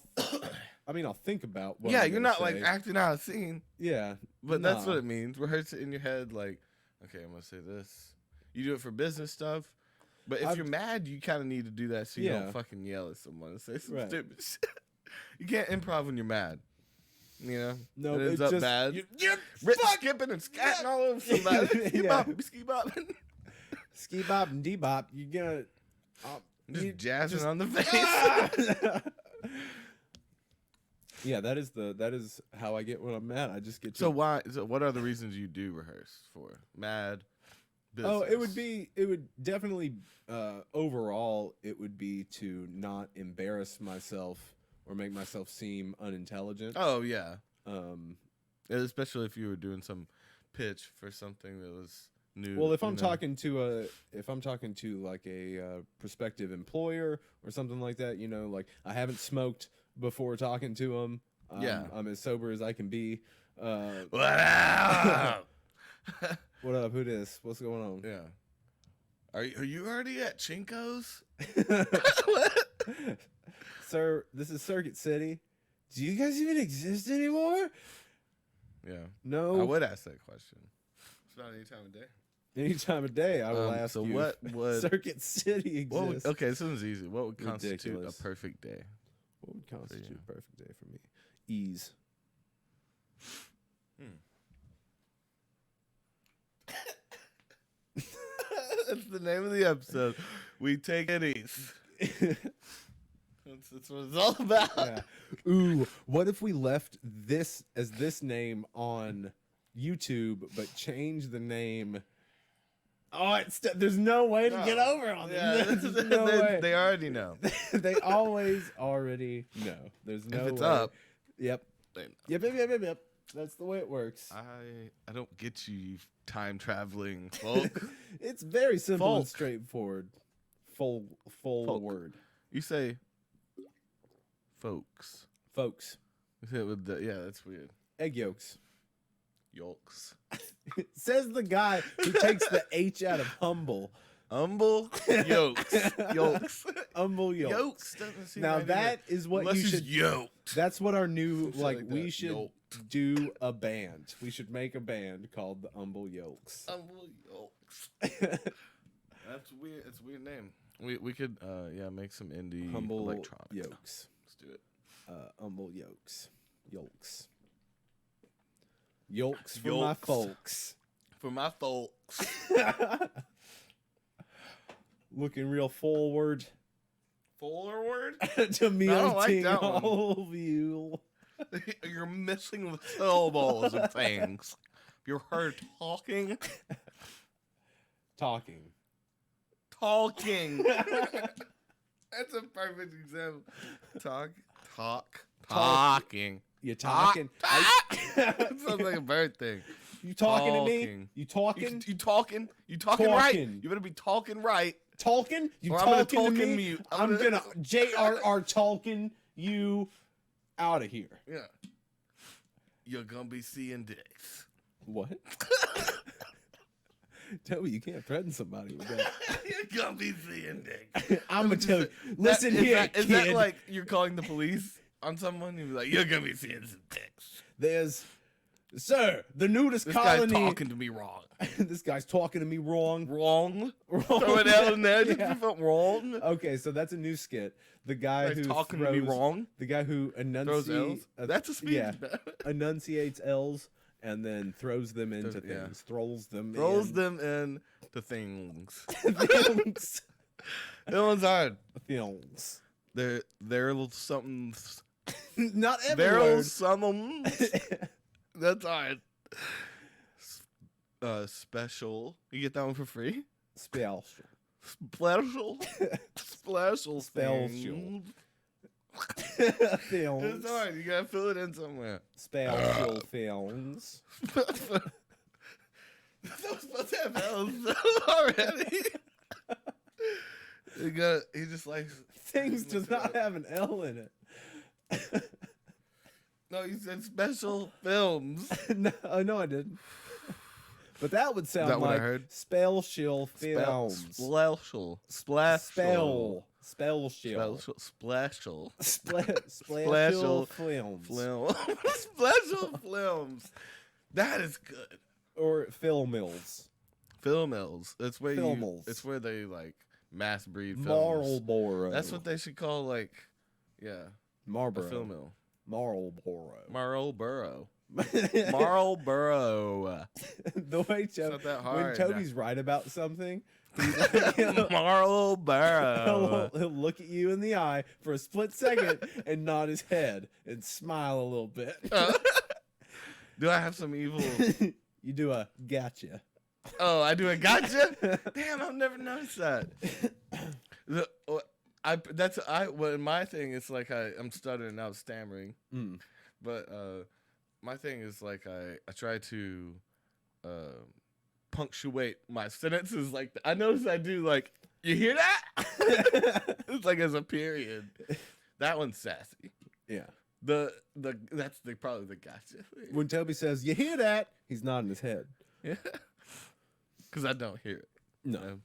think about what yeah, I'm you're not say. like acting out a scene. Yeah. But that's what it means. Rehearse it in your head, like, okay, I'm going to say this. You do it for business stuff. But if you're mad, you kind of need to do that so you don't fucking yell at someone and say some stupid shit. You can't improv when you're mad. You know? No, it ends up bad. You're skipping and scatting all over somebody. Ski bopping. Ski bop and de-bop. You're going to... Just jazzing on the face. Yeah, that is how I get when I'm mad. I just get So what are the reasons you do rehearse for? Mad, business? Oh, it would definitely overall it would be to not embarrass myself or make myself seem unintelligent. Oh yeah. Especially if you were doing some pitch for something that was new. Well, if I'm talking to like a prospective employer or something like that, like I haven't smoked before talking to them. I'm as sober as I can be. What up? What up? Who this? What's going on? Yeah. Are you already at Chinko's? Sir, this is Circuit City. Do you guys even exist anymore? Yeah. No. I would ask that question. It's not any time of day. Any time of day, I will ask you. So what would Circuit City exist? Okay, this one's easy. What would constitute Ridiculous. a perfect day? What would constitute a perfect day for me? Ease. That's the name of the episode. We take it easy. That's what it's all about. Yeah. Ooh, what if we left this as this name on YouTube, but change the name? Oh, there's no way to get over on this. There's no way. They already know. They always already know. There's no way. If it's up. Yep. They know. Yep. That's the way it works. I don't get you time traveling folk. It's very simple and straightforward. Full Folk. word. You say folks. Folks. You say it with that's weird. Egg yolks. Yolks. Says the guy who takes the H out of humble. Humble yolks. Yolks. Humble yolks. Yolks doesn't seem now right that either. is what Unless you should. Yoked. That's what our new like we that. should Yoked. do a band. We should make a band called the Humble Yolks. Humble yolks. That's weird. It's a weird name. We could make some indie Humble electronic. Yolks. Let's do it. Humble Yolks. Yolks. Yolks for my folks. For my folks. Looking real forward. Forward? To me, I don't like that one. all of you. You're missing the syllables of things. You heard talking? Talking. Talking. That's a perfect example. Talking. You talking? It sounds like a bird thing. You talking to me? You talking? You talking? You talking right? You better be talking right. Talking? You Or I'm gonna talking to talk me? in mute. I'm gonna J.R.R. talking you out of here. Yeah. you're gonna be seeing dicks. What? Toby, you can't threaten somebody with that. You're gonna be seeing dicks. I'm gonna tell you. Listen here, is kid. that like you're calling the police on someone? You'd be like, you're gonna be seeing some dicks. There's, sir, the nudist This colony. guy's talking to me wrong. This guy's talking to me wrong. Wrong. Wrong. Throw it out in there. Yeah. You felt wrong. Okay, so that's a new skit. The guy He's who talking throws, to me wrong. The guy who Throws L's. That's a speech. Yeah, enunciates L's and then throws them into things. Yeah. Throws them in to things. things. That one's hard. Things. There something. Not every There's word. some. That's hard. Special. You get that one for free? Special. Special. Special. Special. things. Films. It's hard. You gotta fill it in somewhere. Special films. That was supposed to have L's already. He just likes Things does not have an L in it. No, you said special films. No, I didn't. But that would sound Is that what I like heard? Special films. Splashel. Spell. Special. Splashel. Special films. Special films. That is good. Or film mills. Film mills. It's where Filmals. It's where they like mass breed films. Marlboro. That's what they should call like, yeah, Marlboro. a film mill. Marlboro. Marlboro. Marlboro. The way not that hard. when Toby's right about something, he's like, Marlboro. he'll look at you in the eye for a split second and nod his head and smile a little bit. Do I have some evil? You do a gotcha. Oh, I do a gotcha. Damn, I've never noticed that. Well, my thing is like I'm stuttering out, stammering, but my thing is like I try to punctuate my sentences. Like I notice I do like, you hear that? It's like as a period. That one's sassy. Yeah. That's probably the gotcha thing. When Toby says, "You hear that?" he's nodding his head. Yeah. Because I don't hear it. No. You know?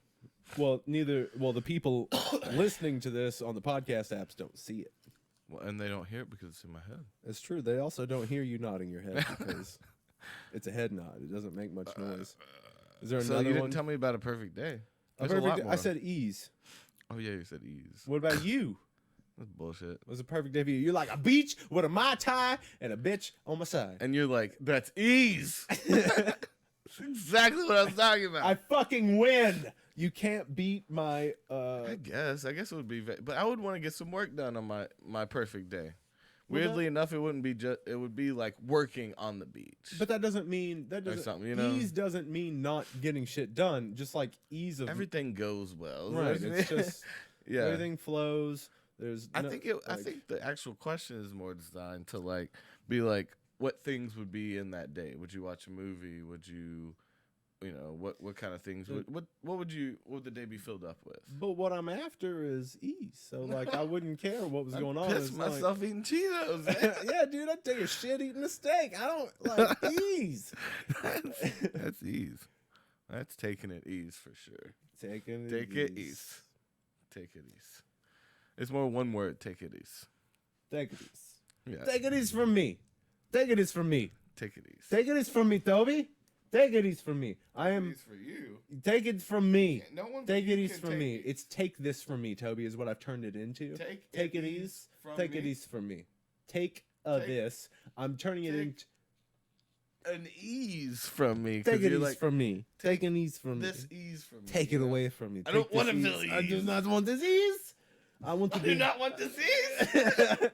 Well, the people listening to this on the podcast apps don't see it. Well, and they don't hear it because it's in my head. It's true. They also don't hear you nodding your head because it's a head nod. It doesn't make much noise. Is there So another you didn't one? tell me about a perfect day. A There's a perfect lot day- more. I said ease. Oh yeah, you said ease. What about you? That's bullshit. Was a perfect day for you? You're like a beach with a Mai Tai and a bitch on my side. And you're like, that's ease. That's exactly what I was talking about. I fucking win. You can't beat my. I guess it would be, but I would want to get some work done on my perfect day. Well, Weirdly enough, it wouldn't be it would be like working on the beach. But that doesn't mean something, you know? Ease doesn't mean not getting shit done. Just like ease of Everything goes well, right. It's just yeah. everything flows. There's. I no, think like, I think the actual question is more designed to like be like, what things would be in that day? Would you watch a movie? Would you, what kind of things would what would the day be filled up with? But what I'm after is ease. So like I wouldn't care what was going on. Piss It's myself eating Cheetos. yeah, dude, I'd take a shit eating a steak. I don't like ease. That's ease. That's taking it ease for sure. Take it ease. Take it ease. It's more one word. Take it ease. Take it ease. Yeah. Take it ease from me. Take it ease from me. Take it ease. Take it ease from me, Toby. Take it ease from me. I am. Ease for you. Take it from me. No one. Take it ease from me. It's take this from me, Toby, is what I've turned it into. Take it ease. Take it ease from me. Take this. I'm turning it into an ease from me. take it ease from me. Take an ease from me. This ease from me. Take it away from me. I don't want to this feel ease. I do ease. not want disease. I want to I be. do not want disease.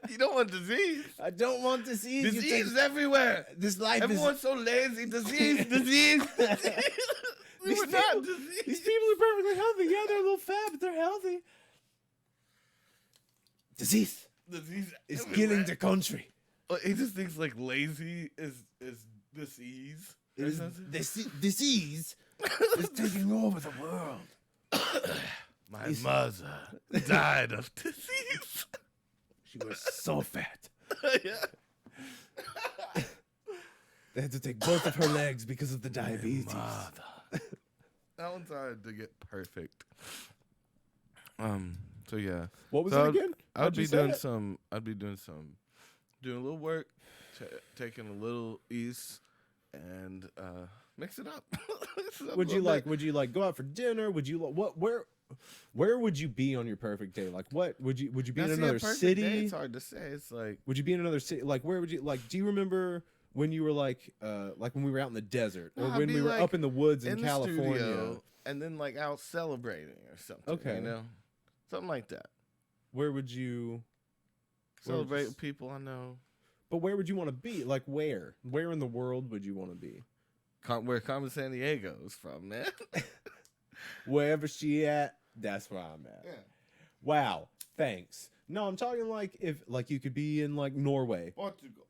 You don't want disease. I don't want disease. You Disease take- is everywhere. This life Everyone's so lazy. Disease. Disease. We These were not people- disease. These people are perfectly healthy. Yeah, they're a little fat, but they're healthy. Disease Disease is everywhere. killing the country. Well, he just thinks like lazy is disease. Disease is taking over the world. My mother died of disease. She was so fat. Yeah. They had to take both of her legs because of the diabetes. That one's hard to get perfect. So yeah. What was so it again? I'd be doing doing a little work, taking a little ease, and mix it up. Would you like go out for dinner? Would you where would you be on your perfect day? Like what would you be in another city? Day, it's hard to say. It's like, would you be in another city? Like where would you like? Do you remember when you were like when we were out in the desert or when we were up in the woods in California, studio, and then like out celebrating or something? Okay, you know, something like that. Where would you celebrate with people I know? But where would you want to be? Like where? Where in the world would you want to be? Where Carmen Sandiego is from, man. Wherever she at, that's where I'm at. Yeah. Wow. Thanks. No, I'm talking like if like you could be in like Norway. Portugal.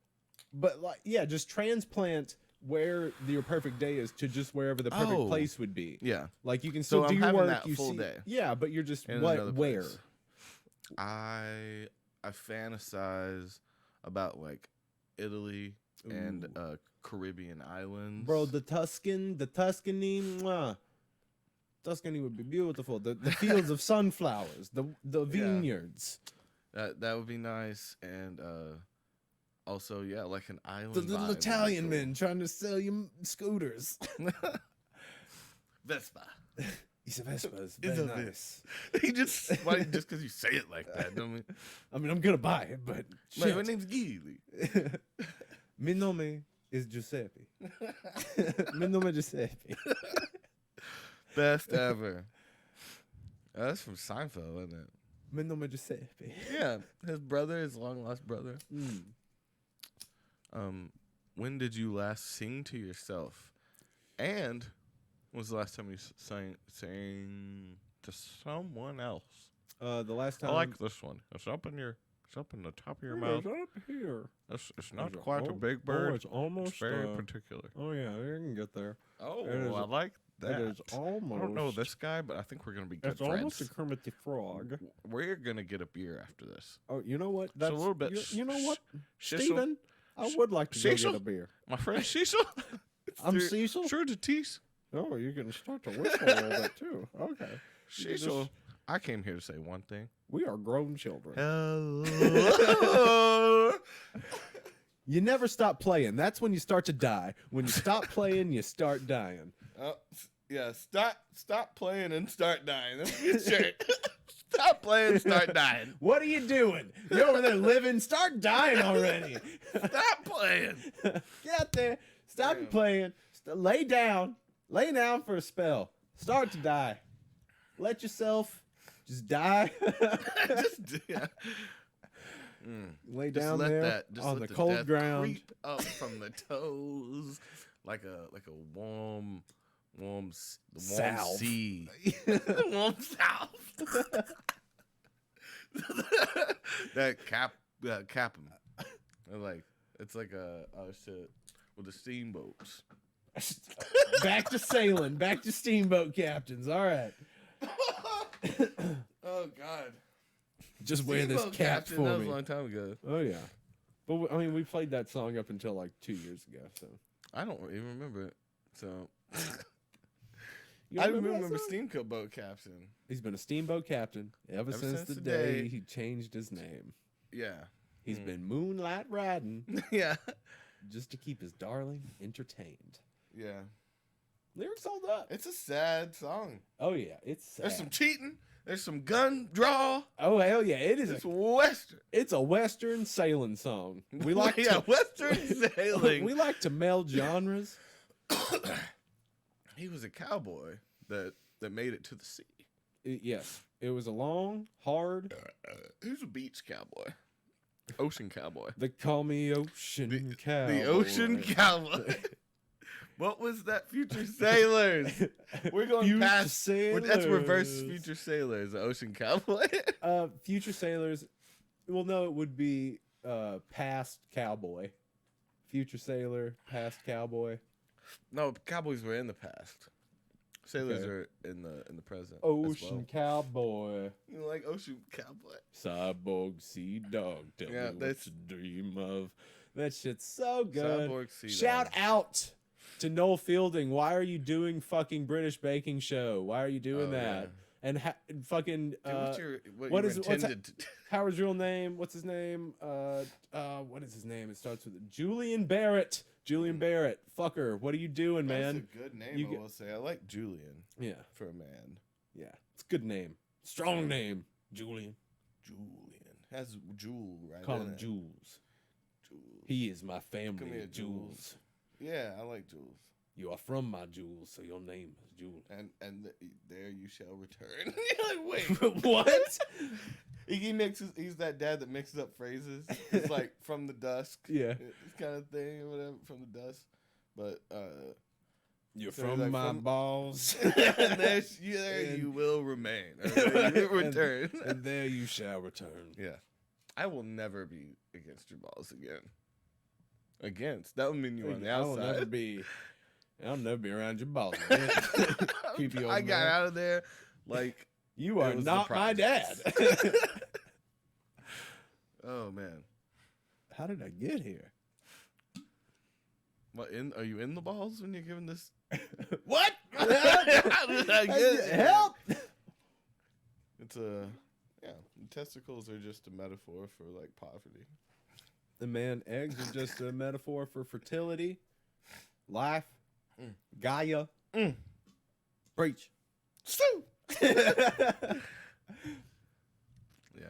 But like yeah, just transplant where your perfect day is to just wherever the perfect place would be. Yeah. Like you can still do your work. That you full day. Yeah, but you're just where? I fantasize about like Italy and Caribbean islands. Bro, the Tuscany, mwah. Tuscany would be beautiful. The fields of sunflowers, the vineyards. That would be nice, and also like an island. The little Italian men trying to sell you scooters. Vespa. He's a Vespa. It's very nice. He just because you say it like that, don't mean. I mean, I'm gonna buy it, but my name's Gili. Mi nome is Giuseppe. Mi nome is Giuseppe. Best ever. That's from Seinfeld, isn't it? Mi nome is Giuseppe. Yeah, his brother, his long lost brother. When did you last sing to yourself? And when was the last time you sang to someone else? The last time I like this one. It's up in the top of your mouth. It's up here. It's not quite a big bird. Oh, it's almost very particular. Oh yeah, you can get there. Oh, I like that. It is almost. I don't know this guy, but I think we're gonna be good it's friends. Almost a Kermit the Frog. We're gonna get a beer after this. Oh, you know what? That's a little bit. You know what, Cecil? Steven? I would like to go get a beer. My friend Cecil. I'm Cecil. Sure to tease. Oh, you can start to whistle a little bit too. Okay. Cecil. I came here to say one thing. We are grown children. Hello. You never stop playing. That's when you start to die. When you stop playing, you start dying. Yeah, stop playing and start dying. That's a good shirt. Stop playing, start dying. What are you doing? You're over there living. Start dying already. Stop playing. Get out there. Stop playing. Lay down. Lay down for a spell. Start to die. Let yourself just die. Lay down there on the cold ground. Creep up from the toes like a warm salve. sea. Warm salve. that cap him. It's like shit with the steamboats. Back to sailing. Back to steamboat captains. All right. Oh God. Just wear this cap for me. That was a long time ago. Oh yeah. But I mean, we played that song up until like 2 years ago. So I don't even remember it. So I remember Steamboat Captain. He's been a steamboat captain ever since the day he changed his name. Yeah. He's been moonlight riding. Yeah. Just to keep his darling entertained. Yeah. Lyrics hold up. It's a sad song. Oh yeah, it's sad. There's some cheating. There's some gun draw. Oh hell yeah, it is. It's Western. It's a Western sailing song. We like Western sailing. We like to meld genres. He was a cowboy that made it to the sea. Yes, it was a long, hard. He was a beach cowboy, ocean cowboy. They call me Ocean Cowboy. The Ocean Cowboy. What was that? Future Sailors. We're going Future past. Sailors. That's reverse Future Sailors. The Ocean Cowboy. Future Sailors. Well, no, it would be past cowboy. Future Sailor, past cowboy. No, cowboys were in the past. Sailors are in the present. Ocean Cowboy. You like Ocean Cowboy? Cyborg Sea Dog. Tell me what you dream of. That shit's so good. Cyborg Sea Shout Dog. out to Noel Fielding. Why are you doing fucking British Baking Show? Why are you doing Oh, that? yeah. And fucking Dude, what what you is- what's intended to Howard's real name? What's his name? What is his name? It starts with Julian Barrett. Julian Barrett. Fucker, what are you doing, man? That's a good name, You I will say. I like Julian Yeah, for a man. yeah. It's a good name. Strong name. Julian. Julian. Has Jewel, right? Call in him it. Jules. Jules. He is my Come family, here, Jules. Jules. Yeah, I like Jules. You are from my Jules, so your name is Jules. And there you shall return. You're like, wait. What? He mixes. He's that dad that mixes up phrases. It's like from the dusk. Yeah. This kind of thing or whatever, from the dusk. But You're so from like my from- balls. there you will remain. Or there you return. And there you shall return. Yeah. I will never be against your balls again. Against. That would mean you on the I'll never outside. be around your balls again. Creepy old I got man. out of there like You it are was the not my dad. projects. Oh man. How did I get here? What are you in the balls when you're giving this? What? How did I get here? Help! It's the testicles are just a metaphor for like poverty. The man, eggs are just a metaphor for fertility, life, Gaia. Preach. So. Yeah.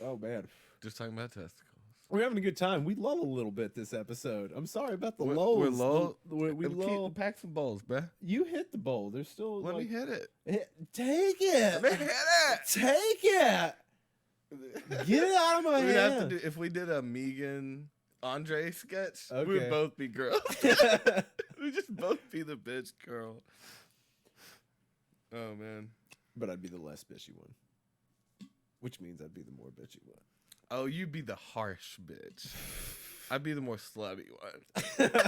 Oh man, Just talking about testicles. we're having a good time. We lull a little bit this episode. I'm sorry about the We're lulls. low. We lull. Pack some balls, bruh. You hit the bowl. There's still Let like, me hit it. Take it. Let me hit it. Take it. Get it out of my We'd have to hand. do, if we did a Megan Andre sketch, Okay. we'd both be girls. We'd just both be the bitch girl. Oh man. But I'd be the less bitchy one. Which means I'd be the more bitchy one. Oh, you'd be the harsh bitch. I'd be the more slutty one.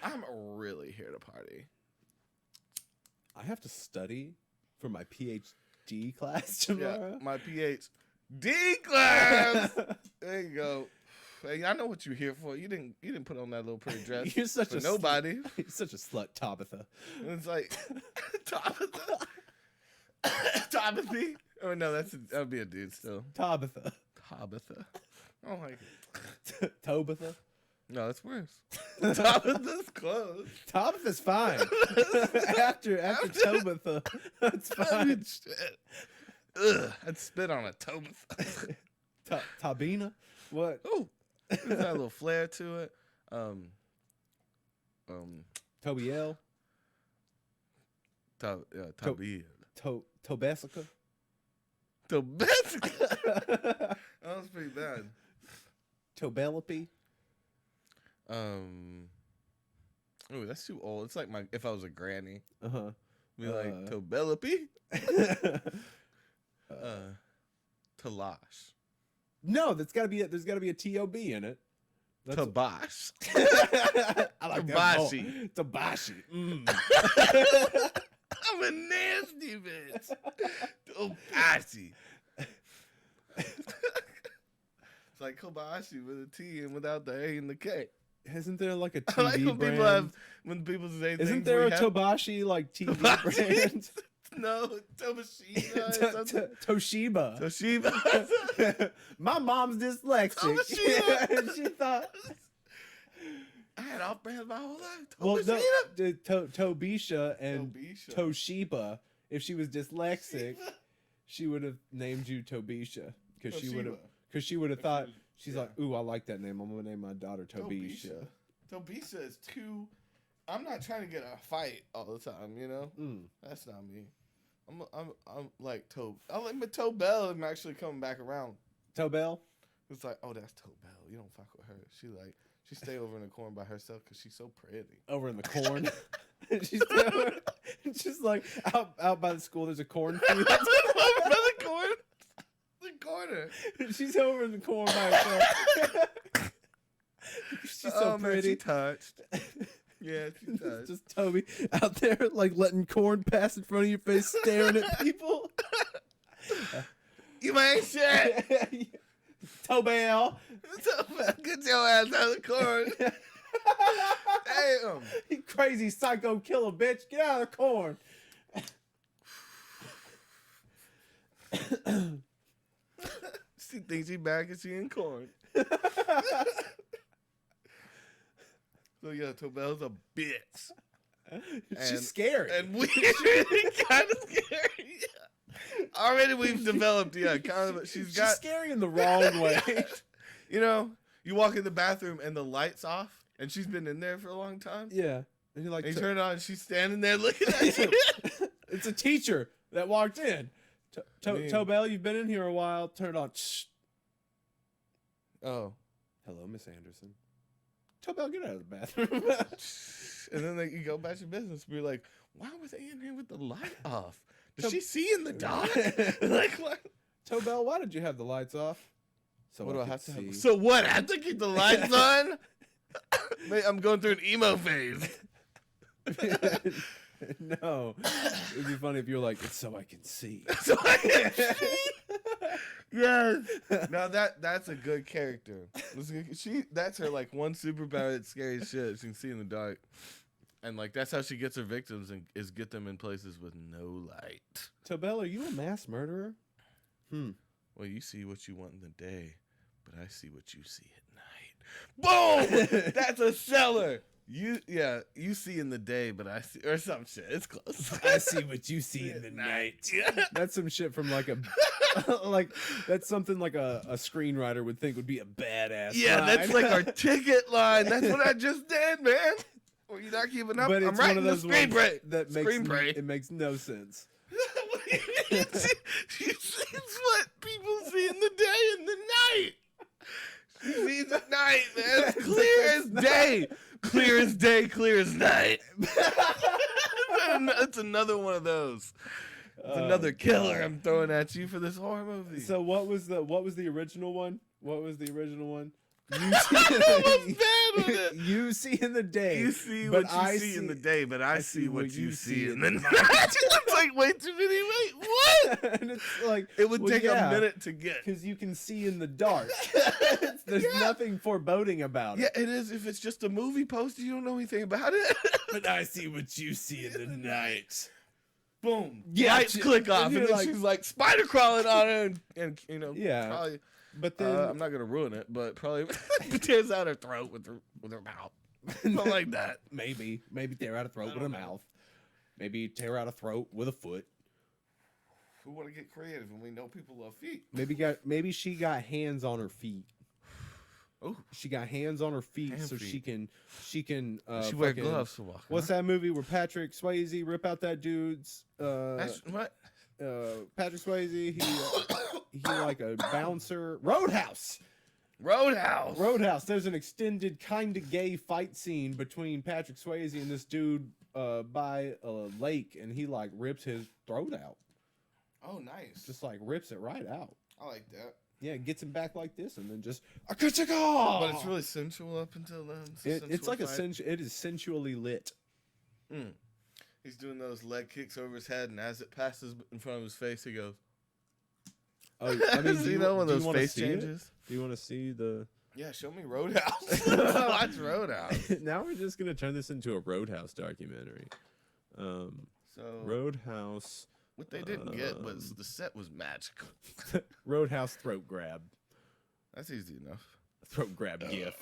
I'm really here to party. I have to study for my PhD class Yeah, tomorrow. my PhD class. There you go. Hey, I know what you're here for. You didn't put on that little pretty dress. You're such for a nobody. You're such a slut, Tabitha. And it's like Tabitha. Tabitha. Oh no, that would be a dude still. Tabitha. Tabitha. I don't like it. Tobitha. No, that's worse. Tabitha's close. Tabitha's fine. after Tobitha, that's I fine. mean, shit. Ugh, I'd spit on a Tabitha. Tabina. What? Oh, there's that little flair to it. Toby L. Tabia. Tobesica. Tabasco. That was pretty bad. Tobelope. Oh, that's too old. It's like if I was a granny. Uh-huh. Be like Tobelope. Talash. No, there's gotta be a T-O-B in it. That's Tabash. I like Tabashi. that. Tabashi. I'm a nasty bitch. Tabashi. It's like Kobashi with a T and without the A and the K. Isn't there like a TV I like when brand? people say Isn't things there where a you have- Tobashi like TV Tobashi? brand? No, Tomashina or something. Toshiba. Toshiba. My mom's dyslexic. Toshiba. She thought. I had off brands my whole life. Well, Tomashina. no, Tobisha and Tobisha. Toshiba. If she was dyslexic, she would have named you Tobisha because she would have thought she's like, ooh, I like that name. I'm gonna name my daughter Tobisha. Tobisha is too. I'm not trying to get a fight all the time, you know. That's not me. I'm like Tobe. I like my Tobel. I'm actually coming back around. Tobel. It's like, oh, that's Tobel. You don't fuck with her. She stay over in the corner by herself because she's so pretty. Over in the corn. She's like out by the school. There's a cornfield. Over by the corner. The corner. She's over in the corn by herself. She's so pretty. Man, she touched. Yeah, she touched. Just Toby out there like letting corn pass in front of your face, staring at people. You ain't shit. Tobel. Get your ass out of the corn. Damn. You crazy psycho killer bitch. Get out of the corn. She thinks she back and she in corn. So yeah, Tobel's a bitch. She's scary. And weird. Kind of scary. Already we've developed, kind of. She's scary in the wrong way. You know, you walk in the bathroom and the light's off, and she's been in there for a long time. Yeah. And you're like, and you turn it on, and she's standing there looking at you. It's a teacher that walked in. Tobel, you've been in here a while. Turn it on. Shh. Oh. Hello, Miss Anderson. Tobel, get out of the bathroom. And then you go about your business. We're like, why were they in here with the light off? Does she see in the dark? Like what? Tobel, why did you have the lights off? So what do I have to see? So what? I have to keep the lights on? Mate, I'm going through an emo phase. No. It'd be funny if you were like, it's so I can see. So I can see? Yes. Now that's a good character. That's her like one superpower that's scary as shit. She can see in the dark. And like that's how she gets her victims and is get them in places with no light. Tobel, are you a mass murderer? Well, you see what you want in the day, but I see what you see at night. Boom! That's a seller. You see in the day, but I see, or some shit. It's close. I see what you see in the night. Yeah. That's some shit from like a, that's something like a screenwriter would think would be a badass. Yeah, line. that's like our ticket line. That's what I just did, man. Were you not keeping up? But it's I'm writing one of those the screenplay. That it makes no sense. She sees what people see in the day and the night. She sees at night, man. It's clear as day. Clear as day, clear as night. It's another one of those. It's another killer I'm throwing at you for this horror movie. So what was the original one? What was the original one? You see in the day. You see what you see in the day, but I see what you see in the night. It's like, wait too many. Wait, what? And it's like it would take a minute to get because you can see in the dark. There's nothing foreboding about it. Yeah, it is. If it's just a movie poster, you don't know anything about it. But I see what you see in the night. Boom. Yeah, lights click off, and then like, she's like spider crawling on her, and you know, probably. But then I'm not gonna ruin it, but probably tears out her throat with her mouth, something like that. Maybe tear out a throat with a mouth. Maybe tear out a throat with a foot. We want to get creative, and we know people love feet. Maybe she got hands on her feet. Oh, she got hands on her feet, so feet. she can. She wear gloves to walk. What's that movie where Patrick Swayze rip out that dude's? What? Patrick Swayze, he like a bouncer. Roadhouse. There's an extended kind of gay fight scene between Patrick Swayze and this dude by a lake, and he like rips his throat out. Oh, nice. Just like rips it right out. I like that. Yeah, gets him back like this, and then just. But it's really sensual up until then. It's like it is sensually lit. He's doing those leg kicks over his head, and as it passes in front of his face, he goes. Oh, I mean, do you know when those face changes? Do you want to see the? Yeah, show me Roadhouse. Watch Roadhouse. Now we're just gonna turn this into a Roadhouse documentary. So Roadhouse. What they didn't get was the set was magical. Roadhouse throat grab. That's easy enough. Throat grab gif.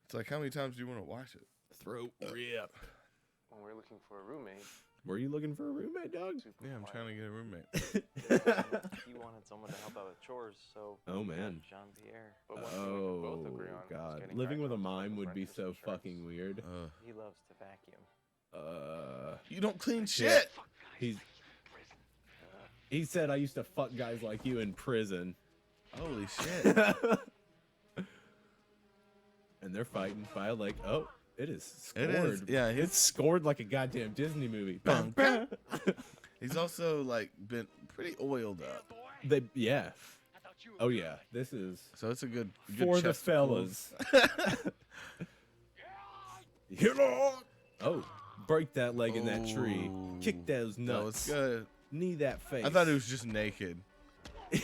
It's like, how many times do you want to watch it? Throat rip. When we're looking for a roommate. Were you looking for a roommate, dog? Yeah, I'm trying to get a roommate. He wanted someone to help out with chores, so. Oh man. Jean-Pierre. But one thing we could both agree on God, living with a mime would be so fucking weird. He loves to vacuum. You don't clean shit. He said I used to fuck guys like you in prison. Holy shit. And they're fighting by a lake. Oh, it is scored. It is. Yeah, it's scored like a goddamn Disney movie. He's also like been pretty oiled up. Yeah. Oh yeah, this is. So it's a good for the fellas. Oh, break that leg in that tree. Kick those nuts. That was good. Knee that face. I thought it was just naked.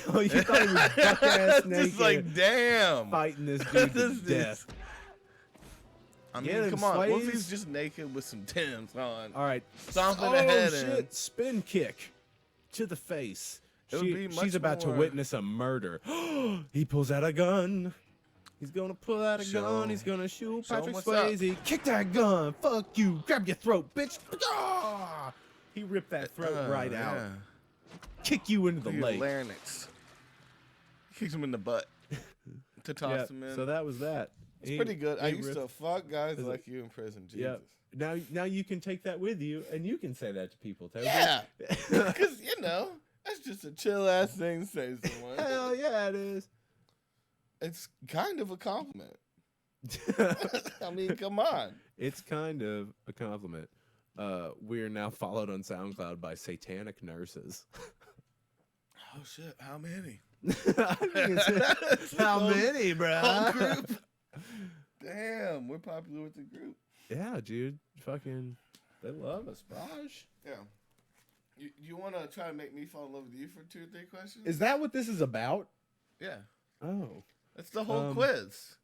Oh, you thought he was buck ass naked, Just like, damn. fighting this dude to death. I Get mean, him, come on. What if Sways. he's just naked with some Timbs on? All right, Stomping the head shit! in. Spin kick to the face. It would be much She's about to more- witness a murder. He pulls out a gun. He's gonna pull out a Show- gun. He's gonna shoot show him Patrick what's up. Swayze. Kick that gun. Fuck you. Grab your throat, bitch. Ah! He ripped that throat right out. Yeah. Kick you into the Your leg. larynx. Kicks him in the butt to toss Yeah, him in. so that was that. It's pretty good. I used to fuck guys Is it- like you in prison. Jesus. Yeah. Now you can take that with you, and you can say that to people, Toby. Yeah. Because, that's just a chill ass thing to say to someone. Hell yeah, it is. It's kind of a compliment. I mean, come on. It's kind of a compliment. We are now followed on SoundCloud by satanic nurses. Oh, shit. How many? How Whole- many, Whole bro? group. Damn, we're popular with the group. Yeah, dude. Fucking, they love us, Raj. Yeah. You want to try to make me fall in love with you for 2 or 3 questions? Is that what this is about? Yeah. Oh. That's the whole Um, quiz.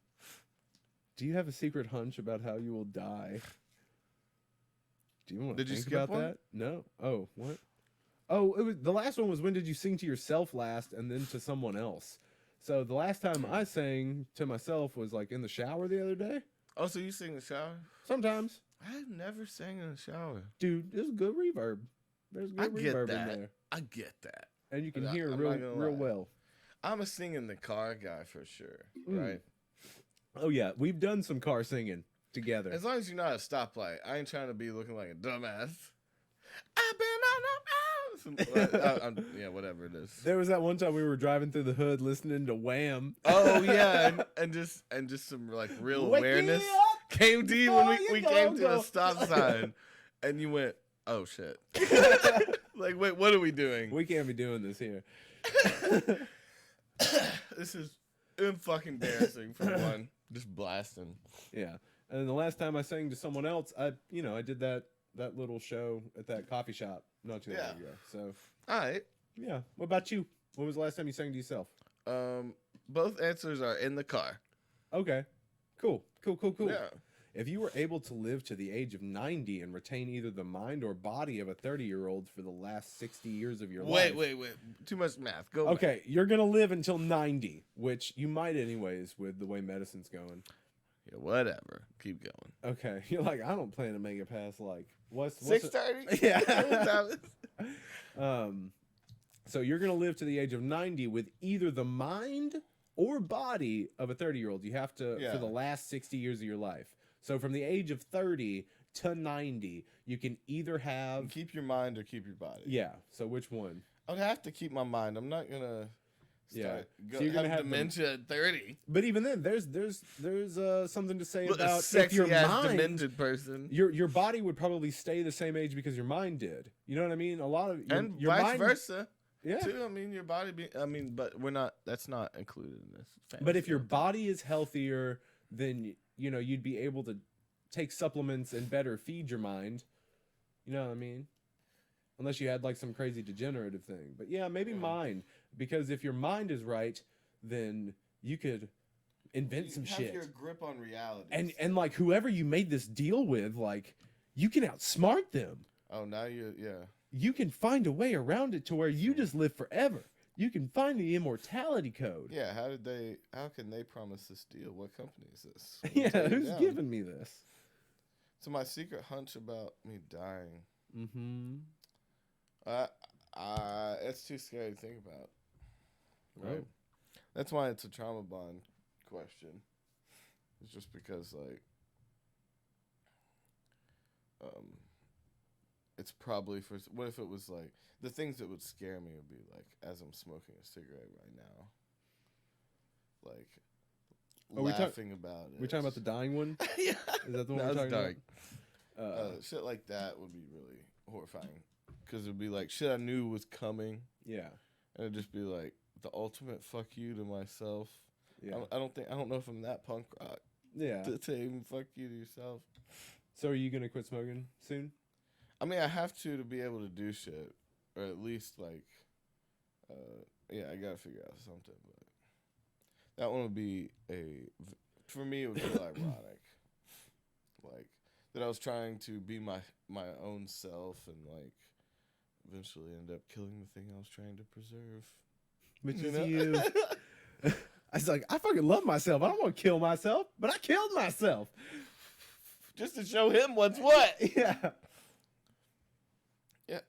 Do you have a secret hunch about how you will die? Do you want to Did you think skip about one? that? No. Oh, what? Oh, it was the last one was when did you sing to yourself last and then to someone else? So the last time I sang to myself was like in the shower the other day. Oh, so you sing in the shower? Sometimes. I never sang in the shower. Dude, there's good reverb. There's I good get reverb in that. there. I get that. And you can I'm hear not real gonna real lie. well. I'm a sing in the car guy for sure, Mm. right? Oh yeah, we've done some car singing together. As long as you're not at a stoplight, I ain't trying to be looking like a dumbass. I've been on the mouse. Yeah, whatever it is. There was that one time we were driving through the hood listening to Wham. Oh yeah, and just some like real Wake awareness me up came to you when before we you came to go. a stop sign, and you went, "Oh shit!" Like, wait, what are we doing? We can't be doing this here. This is fucking embarrassing for one. Just blasting. Yeah. And then the last time I sang to someone else, I did that little show at that coffee shop not too long Yeah. ago. So All right. yeah. What about you? When was the last time you sang to yourself? Both answers are in the car. Okay. Cool. Yeah. If you were able to live to the age of 90 and retain either the mind or body of a 30-year-old for the last 60 years of your life. Wait. Too much math. Go back. Okay, you're going to live until 90, which you might anyways with the way medicine's going. Yeah, whatever. Keep going. Okay, you're like, I don't plan to make it past like what's 6:30. Yeah. So you're gonna live to the age of 90 with either the mind or body of a 30-year-old. You have to Yeah. for the last 60 years of your life. So from the age of 30 to 90, you can either have Keep your mind or keep your body. yeah. So which one? I'd have to keep my mind. I'm not gonna. Yeah. Go, So you're gonna have have dementia at 30. But even then, there's something to say Look, a about if sexy your ass mind. demented person. Your body would probably stay the same age because your mind did. You know what I mean? A lot of And your vice mind, versa. Yeah. Too. I mean, your body. But we're not. That's not included in this. But if your body is healthier, then you'd be able to take supplements and better feed your mind. You know what I mean? Unless you had like some crazy degenerative thing. But yeah, maybe mind. Because if your mind is right, then you could invent some have shit. your grip on reality. And like whoever you made this deal with, like you can outsmart them. oh, now yeah. You can find a way around it to where you just live forever. You can find the immortality code. Yeah, how can they promise this deal? What company is this? Yeah, Take it who's down. giving me this? So my secret hunch about me dying. Mm-hmm. It's too scary to think about. Right. Oh. That's why it's a trauma bond question. It's just because it's probably for what if it was like the things that would scare me would be like as I'm smoking a cigarette right now. Like Are we laughing about it. We talking about the dying one? yeah. Is that the one That we're was talking dark. about? Shit like that would be really horrifying because it'd be like shit I knew was coming, Yeah. and it'd just be like the ultimate fuck you to myself. Yeah. I don't know if I'm that punk rock Yeah. to even fuck you to yourself. So are you gonna quit smoking soon? I mean, I have to be able to do shit, or at least like Yeah, I gotta figure out something. But that one would be for me, it would be ironic. Like, that I was trying to be my own self and, like, eventually end up killing the thing I was trying to preserve. Which is you. I was like, I fucking love myself. I don't want to kill myself, but I killed myself. Just to show him what's what. Yeah. Yeah.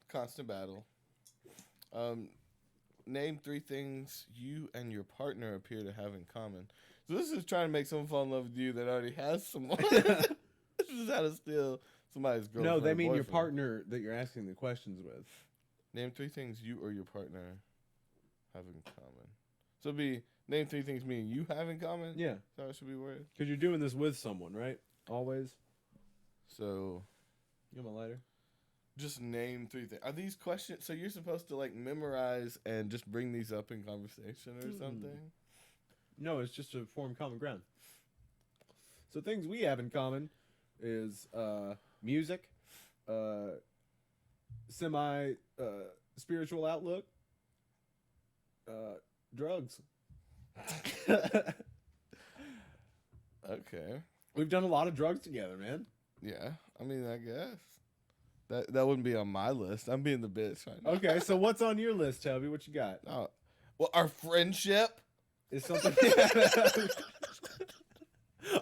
Constant battle. Name 3 things you and your partner appear to have in common. So this is trying to make someone fall in love with you that already has someone. This is how to steal somebody's girlfriend. No, they or mean your boyfriend. partner that you're asking the questions with. Name 3 things you or your partner have in common. So it'd be name 3 things me and you have in common? Yeah. That's how it should be worded. Because you're doing this with someone, right? Always. So You want my lighter? just name 3 things. Are these questions? So you're supposed to like memorize and just bring these up in conversation or something? No, it's just to form common ground. So things we have in common is music, semi spiritual outlook, drugs. Okay. We've done a lot of drugs together, man. Yeah. I mean, I guess. That wouldn't be on my list. I'm being the bitch right now. Okay, so what's on your list, Toby? What you got? Oh, well, our friendship. Is something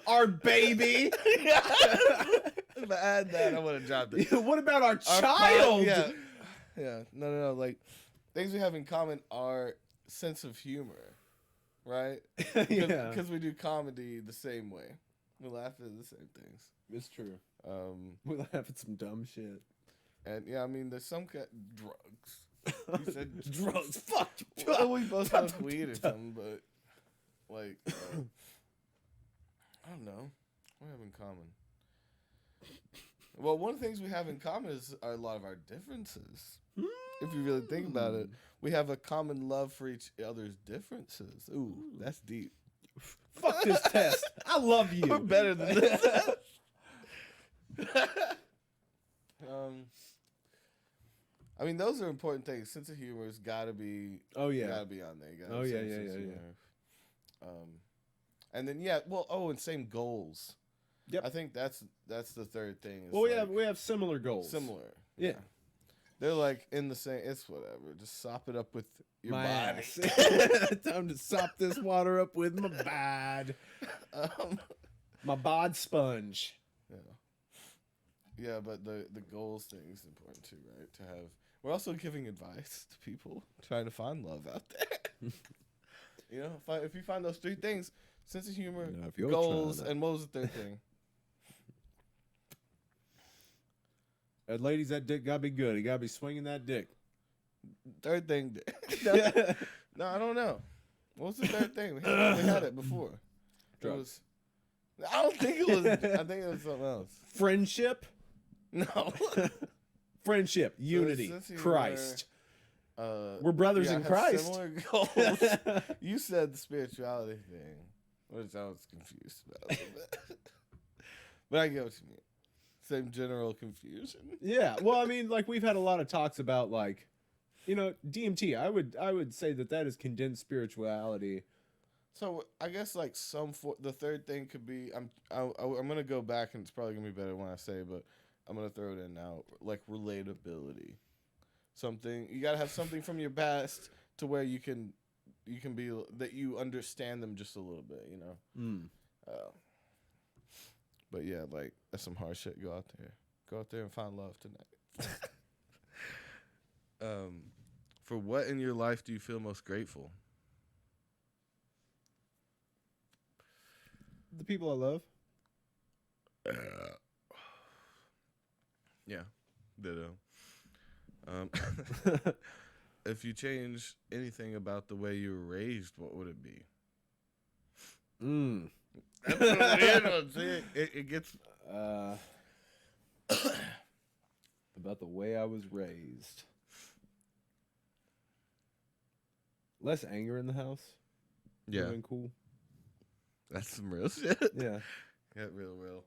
our baby? If I add that, I would have dropped it. What about our Our child? Yeah. Yeah. No. Like, things we have in common are sense of humor, right? Yeah, Because we do comedy the same way. We laugh at the same things. it's true. We laugh at some dumb shit. And yeah, I mean, there's some drugs. You said Drugs. Fuck. Well, we both have weed or something, but like, I don't know. What do we have in common? Well, one of the things we have in common is a lot of our differences. If you really think about it, we have a common love for each other's differences. Ooh, that's deep. Fuck this test. I love you. We're better than this. I mean, those are important things. Sense of humor has got to be. Oh yeah. Gotta be on there. You gotta Oh, have yeah, some yeah, sense of yeah, humor. And then and same goals. Yep. I think that's the third thing. Well, we have similar goals. Similar. Yeah. They're like in the same. It's whatever. Just sop it up with your My body. ass. Time to sop this water up with my bod. My bod sponge. Yeah, but the goals thing is important too, right? To have. We're also giving advice to people trying to find love out there. You know, if you find those 3 things: sense of humor, You know, if you're goals, trying to- and what was the third thing? And ladies, that dick gotta be good. He gotta be swinging that dick. Third thing. No, I don't know. What was the third thing? We had it before. Drugs. I don't think it was. I think it was something else. Friendship. No. Friendship. Unity. since you Christ. We're brothers in Christ. Similar goals. You said the spirituality thing, which I was confused about a little bit. But I get what you mean. Same general confusion. Yeah. Well, I mean, like we've had a lot of talks about like, you know, DMT. I would say that is condensed spirituality. So I guess like the third thing could be I'm gonna go back and it's probably gonna be better when I say, but I'm gonna throw it in now. Like relatability. Something you gotta have something from your past to where you can be that you understand them just a little bit, you know. But yeah, like that's some hard shit. Go out there and find love tonight. For what in your life do you feel most grateful? The people I love. Yeah, ditto. If you change anything about the way you were raised, what would it be? That's a weird one. See, it gets about the way I was raised. Less anger in the house. yeah. Been cool. That's some real shit. Yeah. Yeah, real.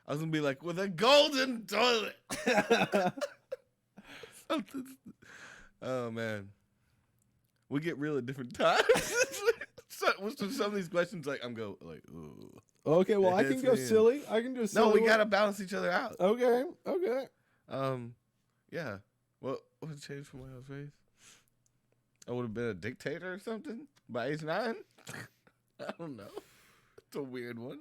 I was gonna be like with a golden toilet. Oh man, we get real at different times. So some of these questions, like ooh. Okay, well, I It can hits go me in. silly. I can do silly. No, we one. gotta balance each other out. Okay, okay. Yeah. What would change from what I was raised? I would have been a dictator or something by age 9. I don't know. It's a weird one.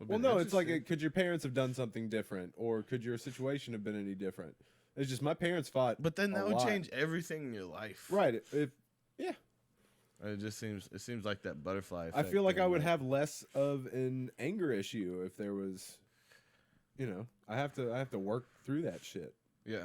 Well, no, it's like, could your parents have done something different, or could your situation have been any different? It's just my parents fought. But then that a would lot. change everything in your life. Right. Yeah. It seems like that butterfly effect. I feel like thing, I would have less of an anger issue if there was, I have to work through that shit. Yeah.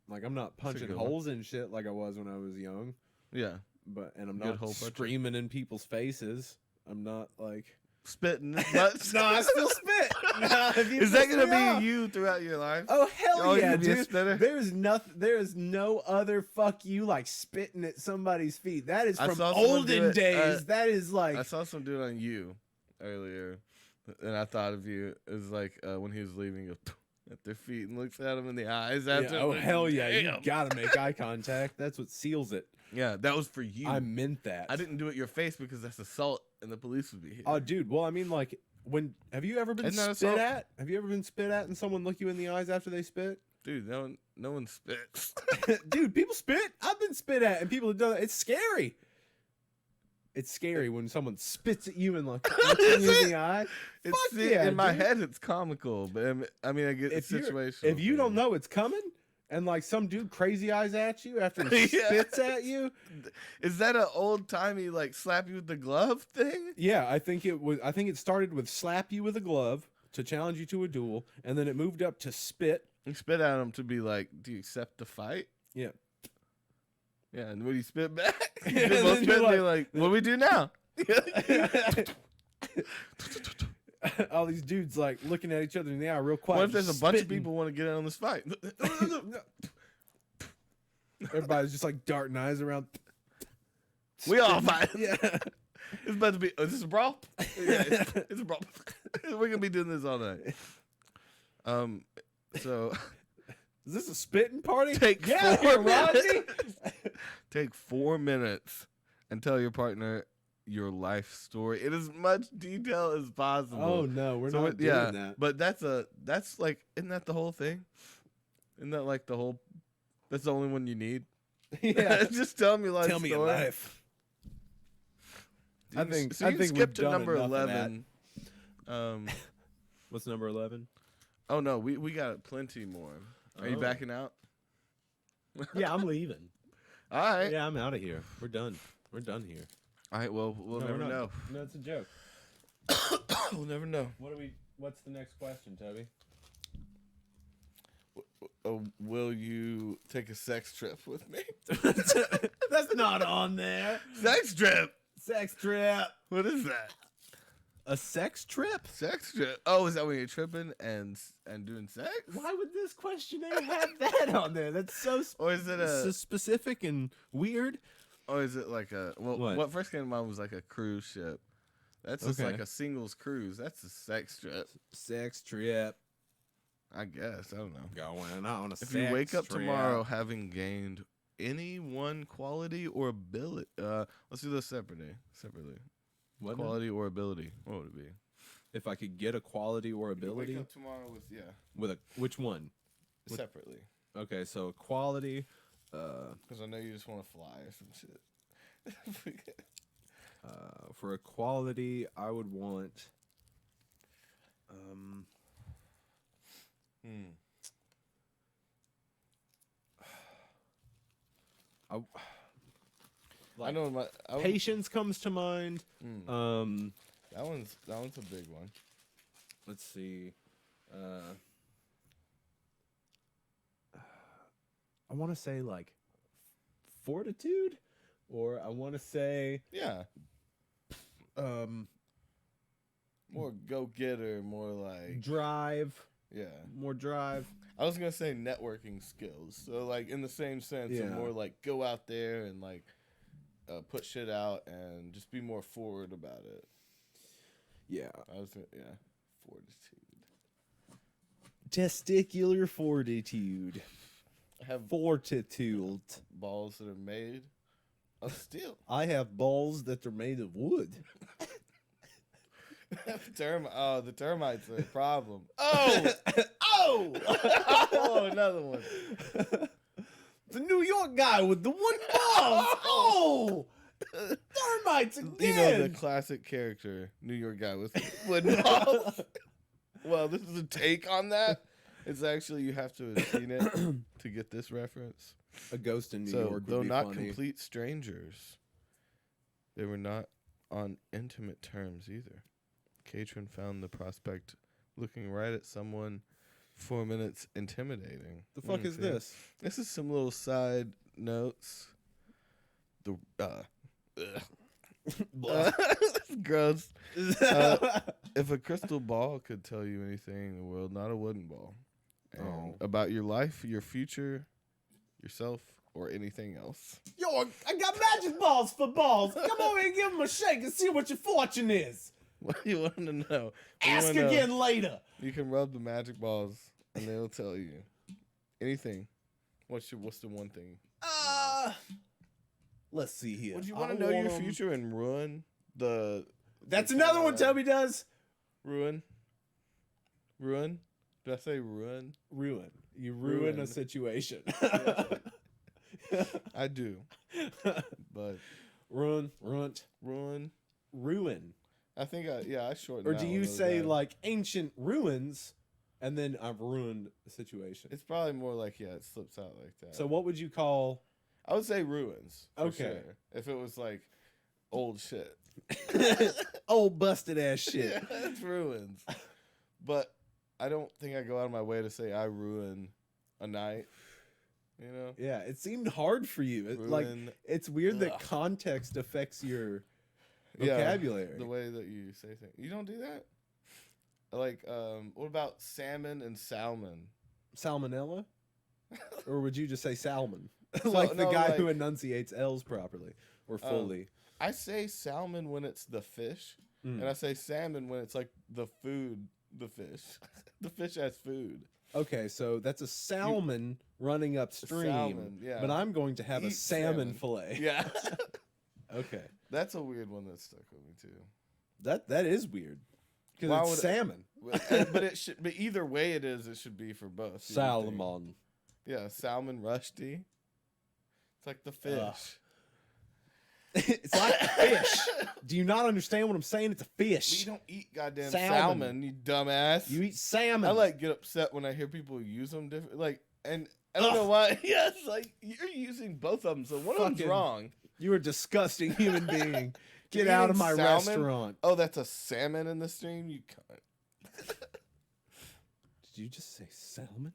Like, I'm not punching good one. holes in shit like I was when I was young. Yeah. And I'm Good not hole puncher. screaming in people's faces. I'm not like Spitting nuts. no, I still spit. Nah, if you Is that piss gonna me off. be you throughout your life? Oh hell Oh, you yeah, gonna be a dude! spitter? There is no other fuck you like spitting at somebody's feet. That is I from saw someone do olden it, days. That is like I saw some dude on you earlier, and I thought of you as like when he was leaving, he goes at their feet and looks at them in the eyes. After oh hell yeah, you Damn. gotta make eye contact. That's what seals it. Yeah, that was for you. I meant that. I didn't do it your face because that's assault, and the police would be here. Oh, dude. Well, I mean, like, have you ever been Isn't that spit assault? at? Have you ever been spit at and someone look you in the eyes after they spit? Dude, no one spits. Dude, people spit. I've been spit at, and people have done it. It's scary. It's scary when someone spits at you and like looks you in the eye. It's Fuck yeah, in my dude. head, it's comical, but I mean, I get the situation. If you don't know it's coming, and like some dude crazy eyes at you after he Yeah. spits at you, Is that an old timey like slap you with the glove thing? yeah, I think it was. I think it started with slap you with a glove to challenge you to a duel, and then it moved up to spit. You spit at him to be like, do you accept the fight? Yeah. Yeah, and when you spit back, And you then both you're spit, and you're like, what do we do now? All these dudes like looking at each other in the eye real quiet. What if there's a just bunch of spitting. people want to get in on this fight? Everybody's just like darting eyes around. We all fight. Yeah. It's about to be. Is this a brawl? Yeah, it's a brawl. We're gonna be doing this all night. So Is this a spitting party? Take yeah, 4 Rodney. minutes. Take 4 minutes and tell your partner your life story in as much detail as possible. Oh no, we're So not doing that. But that's like, isn't that the whole thing? Isn't that like the whole? That's the only one you need. Yeah. Just tell me your life Tell me your story. life. You I can- think- so I you can think skip we've to done number enough of that. 11. What's number 11? Oh no, we got plenty more. Are you Oh. backing out? Yeah, I'm leaving. All right. Yeah, I'm out of here. We're done. We're done here. All right. Well, we'll No, never we're not. know. No, it's a joke. We'll never know. What's the next question, Toby? Will you take a sex trip with me? That's not on there. Sex trip. Sex trip. What is that? A sex trip? Sex trip. Oh, is that when you're tripping and doing sex? Why would this questionnaire have that on there? That's so, Or is it so a? specific and weird. Or is it like a? Well, What? what first came to mind was like a cruise ship. That's just Okay. like a singles cruise. That's a sex trip. Sex trip. I guess. I don't know. Going on a If you wake up tomorrow having gained any one quality or ability, let's do this separately. What? Quality or ability. What would it be? If I could get a quality or ability Wake up tomorrow with with a which one? With- separately. Okay, so quality. Because I know you just want to fly or some shit. For a quality, I would want. I know Patience comes to mind. that one's a big one. Let's see. I want to say like fortitude, or I want to say Yeah. More go getter, more like drive. yeah. More drive. I was gonna say networking skills. So like in the same sense, of Yeah. more like go out there and like put shit out and just be more forward about it. Yeah. I was fortitude. Testicular fortitude. I have Fortitude. balls that are made of steel. I have balls that are made of wood. The termites are a problem. Oh! Oh! Oh, another one. The New York guy with the wooden balls. Oh! Termites again. You know, the classic character, New York guy with wooden balls. Well, this is a take on that. It's actually, you have to have seen it to get this reference. A ghost in New So, York would though be not funny. complete strangers, they were not on intimate terms either. Katrin found the prospect looking right at someone 4 minutes intimidating. The fuck is See? this? This is some little side notes. The gross. If a crystal ball could tell you anything in the world, not a wooden ball, and about your life, your future, yourself, or anything else. Yo, I got magic balls for balls. Come over here and give them a shake and see what your fortune is. What do you want to know? Ask again later. You can rub the magic balls, and they'll tell you anything. What's the one thing? Let's see here. Would you want to know your future and ruin the? That's another one Toby does. Ruin. Did I say ruin? Ruin. You ruin a situation. I do. But ruin. I think I shortened. Or that do one you really say bad. like ancient ruins, and then I've ruined the situation? It's probably more like it slips out like that. So what would you call? I would say ruins. For Okay. sure. If it was like old shit. Old busted ass shit. Yeah, it's ruins. But I don't think I go out of my way to say I ruin a night. You know? Yeah, it seemed hard for you. Like it's weird that context affects your vocabulary. The way that you say things. You don't do that? Like, what about salmon and salmon? Salmonella? Or would you just say salmon? So, like the no, guy like- who enunciates L's properly or fully. I say salmon when it's the fish, and I say salmon when it's like the food, the fish. The fish has food. Okay, so that's a salmon running upstream. Salmon, yeah. But I'm going to have a Eat salmon fillet. Yeah. Okay. That's a weird one that stuck with me too. That is weird. Because Why it's would- salmon. But either way it should be for both. you would think. Salmon. Yeah, salmon rusty. It's like the fish. It's like a fish. Do you not understand what I'm saying? It's a But fish. you don't eat goddamn Salmon. salmon, you dumbass. You eat salmon. I like get upset when I hear people use them different. Like, and I don't know why. Yeah, it's like you're using both of them, so one of them's Fucking- wrong. You're a disgusting human being. Get You're out of eating my salmon? restaurant. Oh, that's a salmon in the stream. You cunt. Did you just say salmon?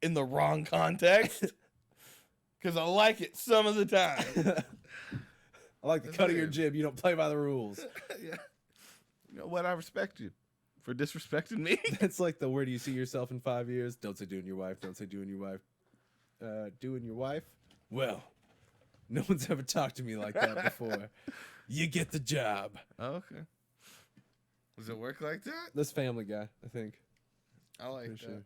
In the wrong context. Because I like it some of the time. I like the That's cut of your weird. jib. You don't play by the rules. Yeah. You know what? I respect you for disrespecting me. That's like the where do you see yourself in 5 years? Don't say doing your wife. Don't say doing your wife. Doing your wife? Well, no one's ever talked to me like that before. You get the job. Oh, okay. Does it work like that? This Family Guy, I think. I like For that. sure.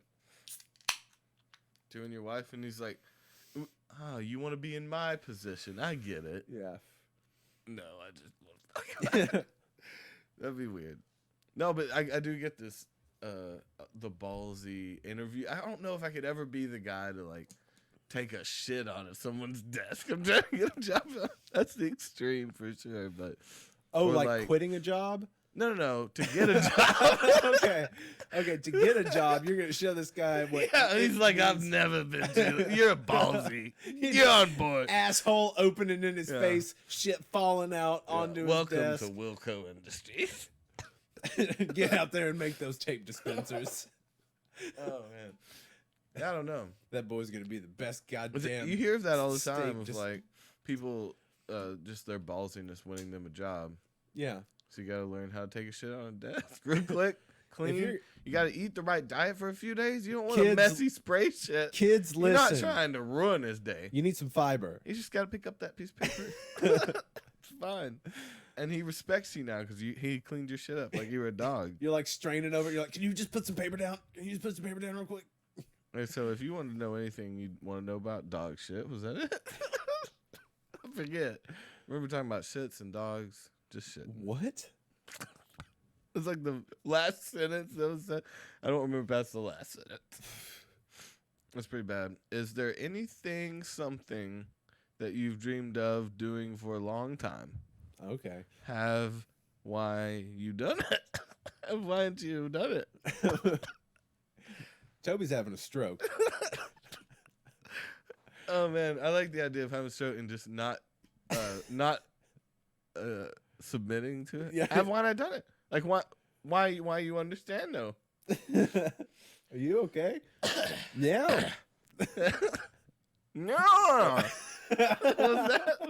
Doing your wife, and he's like, "Oh, you want to be in my position? I get it." Yeah. No, I just love That'd be weird. No, but I do get this the ballsy interview. I don't know if I could ever be the guy to like take a shit on someone's desk. I'm trying to get a job. That's the extreme for sure. But Oh, or like quitting a job? no, to get a job. Okay. To get a job, you're gonna show this guy what. Yeah, he's like, I've never been to. You're a ballsy. You're on board. Asshole opening in his Yeah. face, shit falling out onto Welcome his to desk. Wilco Industries. Get out there and make those tape dispensers. Oh man, I don't know. That boy's gonna be the best But goddamn. you hear that all the steak time of just- like people just their ballsiness winning them a job. Yeah. So you got to learn how to take a shit on a desk real quick, clean. you're- You got to eat the right diet for a few days. You don't want a Kids- messy spray shit. Kids, You're not listen. trying to ruin his day. You need some fiber. You just got to pick up that piece of paper. It's fine. And he respects you now because he cleaned your shit up like you were a dog. You're like straining over. You're like, can you just put some paper down? Can you just put some paper down real quick? And so if you want to know anything you'd want to know about dog shit, was that it? I forget. Remember talking about shits and dogs? Just shit. What? It's like the last sentence that was said. I don't remember past the last sentence. That's pretty bad. Is there something that you've dreamed of doing for a long time? Okay. Why you done it? Why haven't you done it? Toby's having a stroke. Oh man, I like the idea of having a stroke and just not submitting to it. Yeah. Why not done it? Like why you understand though? Are you okay? Yeah. No. Was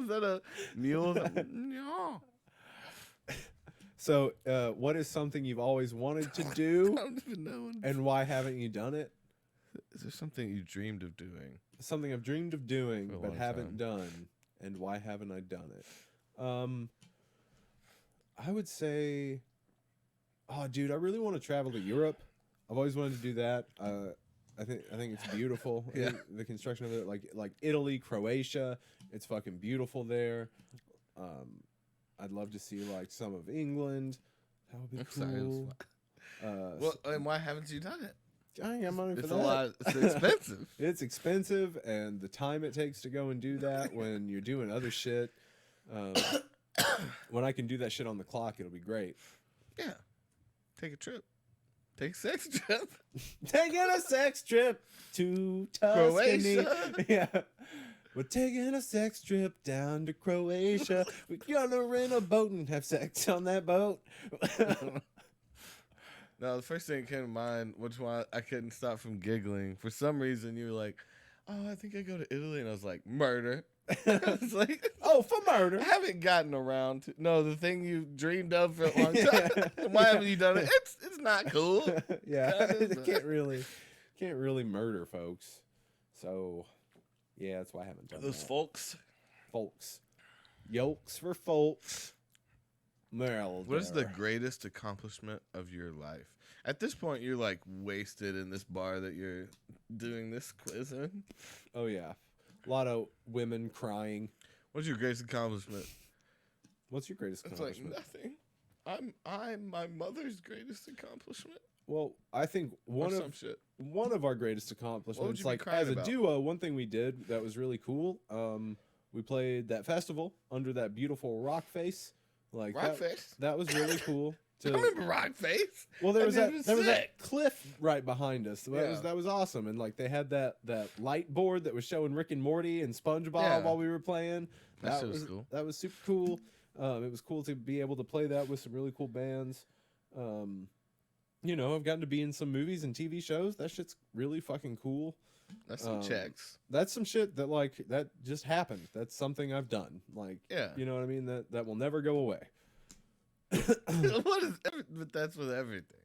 that a mule? No. So, what is something you've always wanted to do, I don't even know. and why haven't you done it? Is there something you dreamed of doing? Something I've dreamed of doing For a but long haven't time. done, and why haven't I done it? I would say, oh, dude, I really want to travel to Europe. I've always wanted to do that. I think it's beautiful. Yeah. The construction of it, like Italy, Croatia, it's fucking beautiful there. I'd love to see like some of England. That would be cool. Well, and why haven't you done it? I ain't got money for It's that. a lot. It's expensive. It's expensive, and the time it takes to go and do that when you're doing other shit. When I can do that shit on the clock, it'll be great. Yeah. Take a trip. Take a sex trip. Taking a sex trip to Tuscany. Croatia. Yeah. We're taking a sex trip down to Croatia. We're gonna rent a boat and have sex on that boat. No, the first thing that came to mind, which one I couldn't stop from giggling. For some reason, you were like, "Oh, I think I go to Italy," and I was like, "Murder." It's like, Oh, for murder. I haven't gotten around to the thing you dreamed of for a long time. Why haven't you done it? It's not cool. Yeah, It's can't really murder folks. So, yeah, that's why I haven't done Those that. folks. Folks, yolks for folks. Merle. What is the greatest accomplishment of your life? At this point, you're like wasted in this bar that you're doing this quiz in. Oh yeah, a lot of women crying. What's your greatest accomplishment? What's your greatest It's like accomplishment? nothing. I'm my mother's greatest accomplishment. Well, I think Or one some of shit. our greatest accomplishments, you be like crying as a about? duo, one thing we did that was really cool. We played that festival under that beautiful rock face. Like Rock face? That was really cool. I remember rock face. Well, there was That was that sick. cliff right behind us. Yeah. That was awesome, and like they had that light board that was showing Rick and Morty and SpongeBob Yeah. while we were playing. That shit was cool. That was super cool. It was cool to be able to play that with some really cool bands. You know, I've gotten to be in some movies and TV shows. That shit's really fucking cool. That's some checks. That's some shit that like that just happened. That's something I've done. Like, Yeah. you know what I mean? That will never go away. But that's with everything.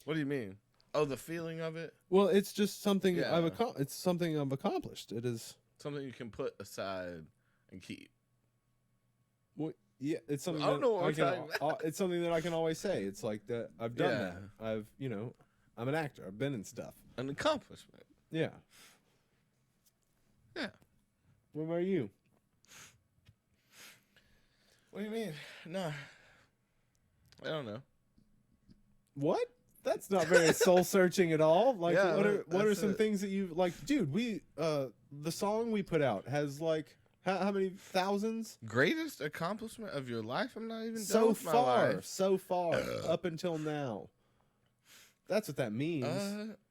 What do you mean? Oh, the feeling of it? Well, it's just something Yeah. it's something I've accomplished. It is. Something you can put aside and keep. Well, yeah, it's something. I don't that know what I we're can, talking it's something that I can always say. It's like that. I've done Yeah. that. I'm an actor. I've been in stuff. An accomplishment. Yeah. Yeah. What about you? What do you mean? No. I don't know. What? That's not very soul searching at all. Like, Yeah, what are that's some it. things that you like, dude? The song we put out has like how many thousands? Greatest accomplishment of your life? I'm not even done So with my far, life. so far, up until now. That's what that means.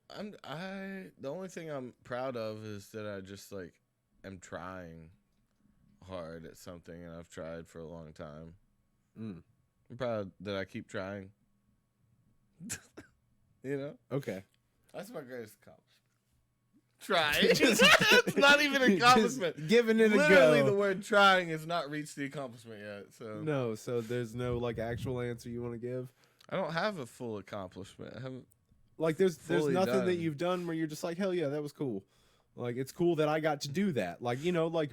The only thing I'm proud of is that I just like am trying hard at something, and I've tried for a long time. Mm. I'm proud that I keep trying. You know, Okay. that's my greatest accomplishment. Trying. It's not even an accomplishment. Just giving it Literally, a go. the word "trying" has not reached the accomplishment yet. So No, so there's no like actual answer you want to give. I don't have a full accomplishment. I haven't. Like there's Fully nothing that done. you've done where you're just like, hell yeah, that was cool. Like, it's cool that I got to do that. Like, you know, like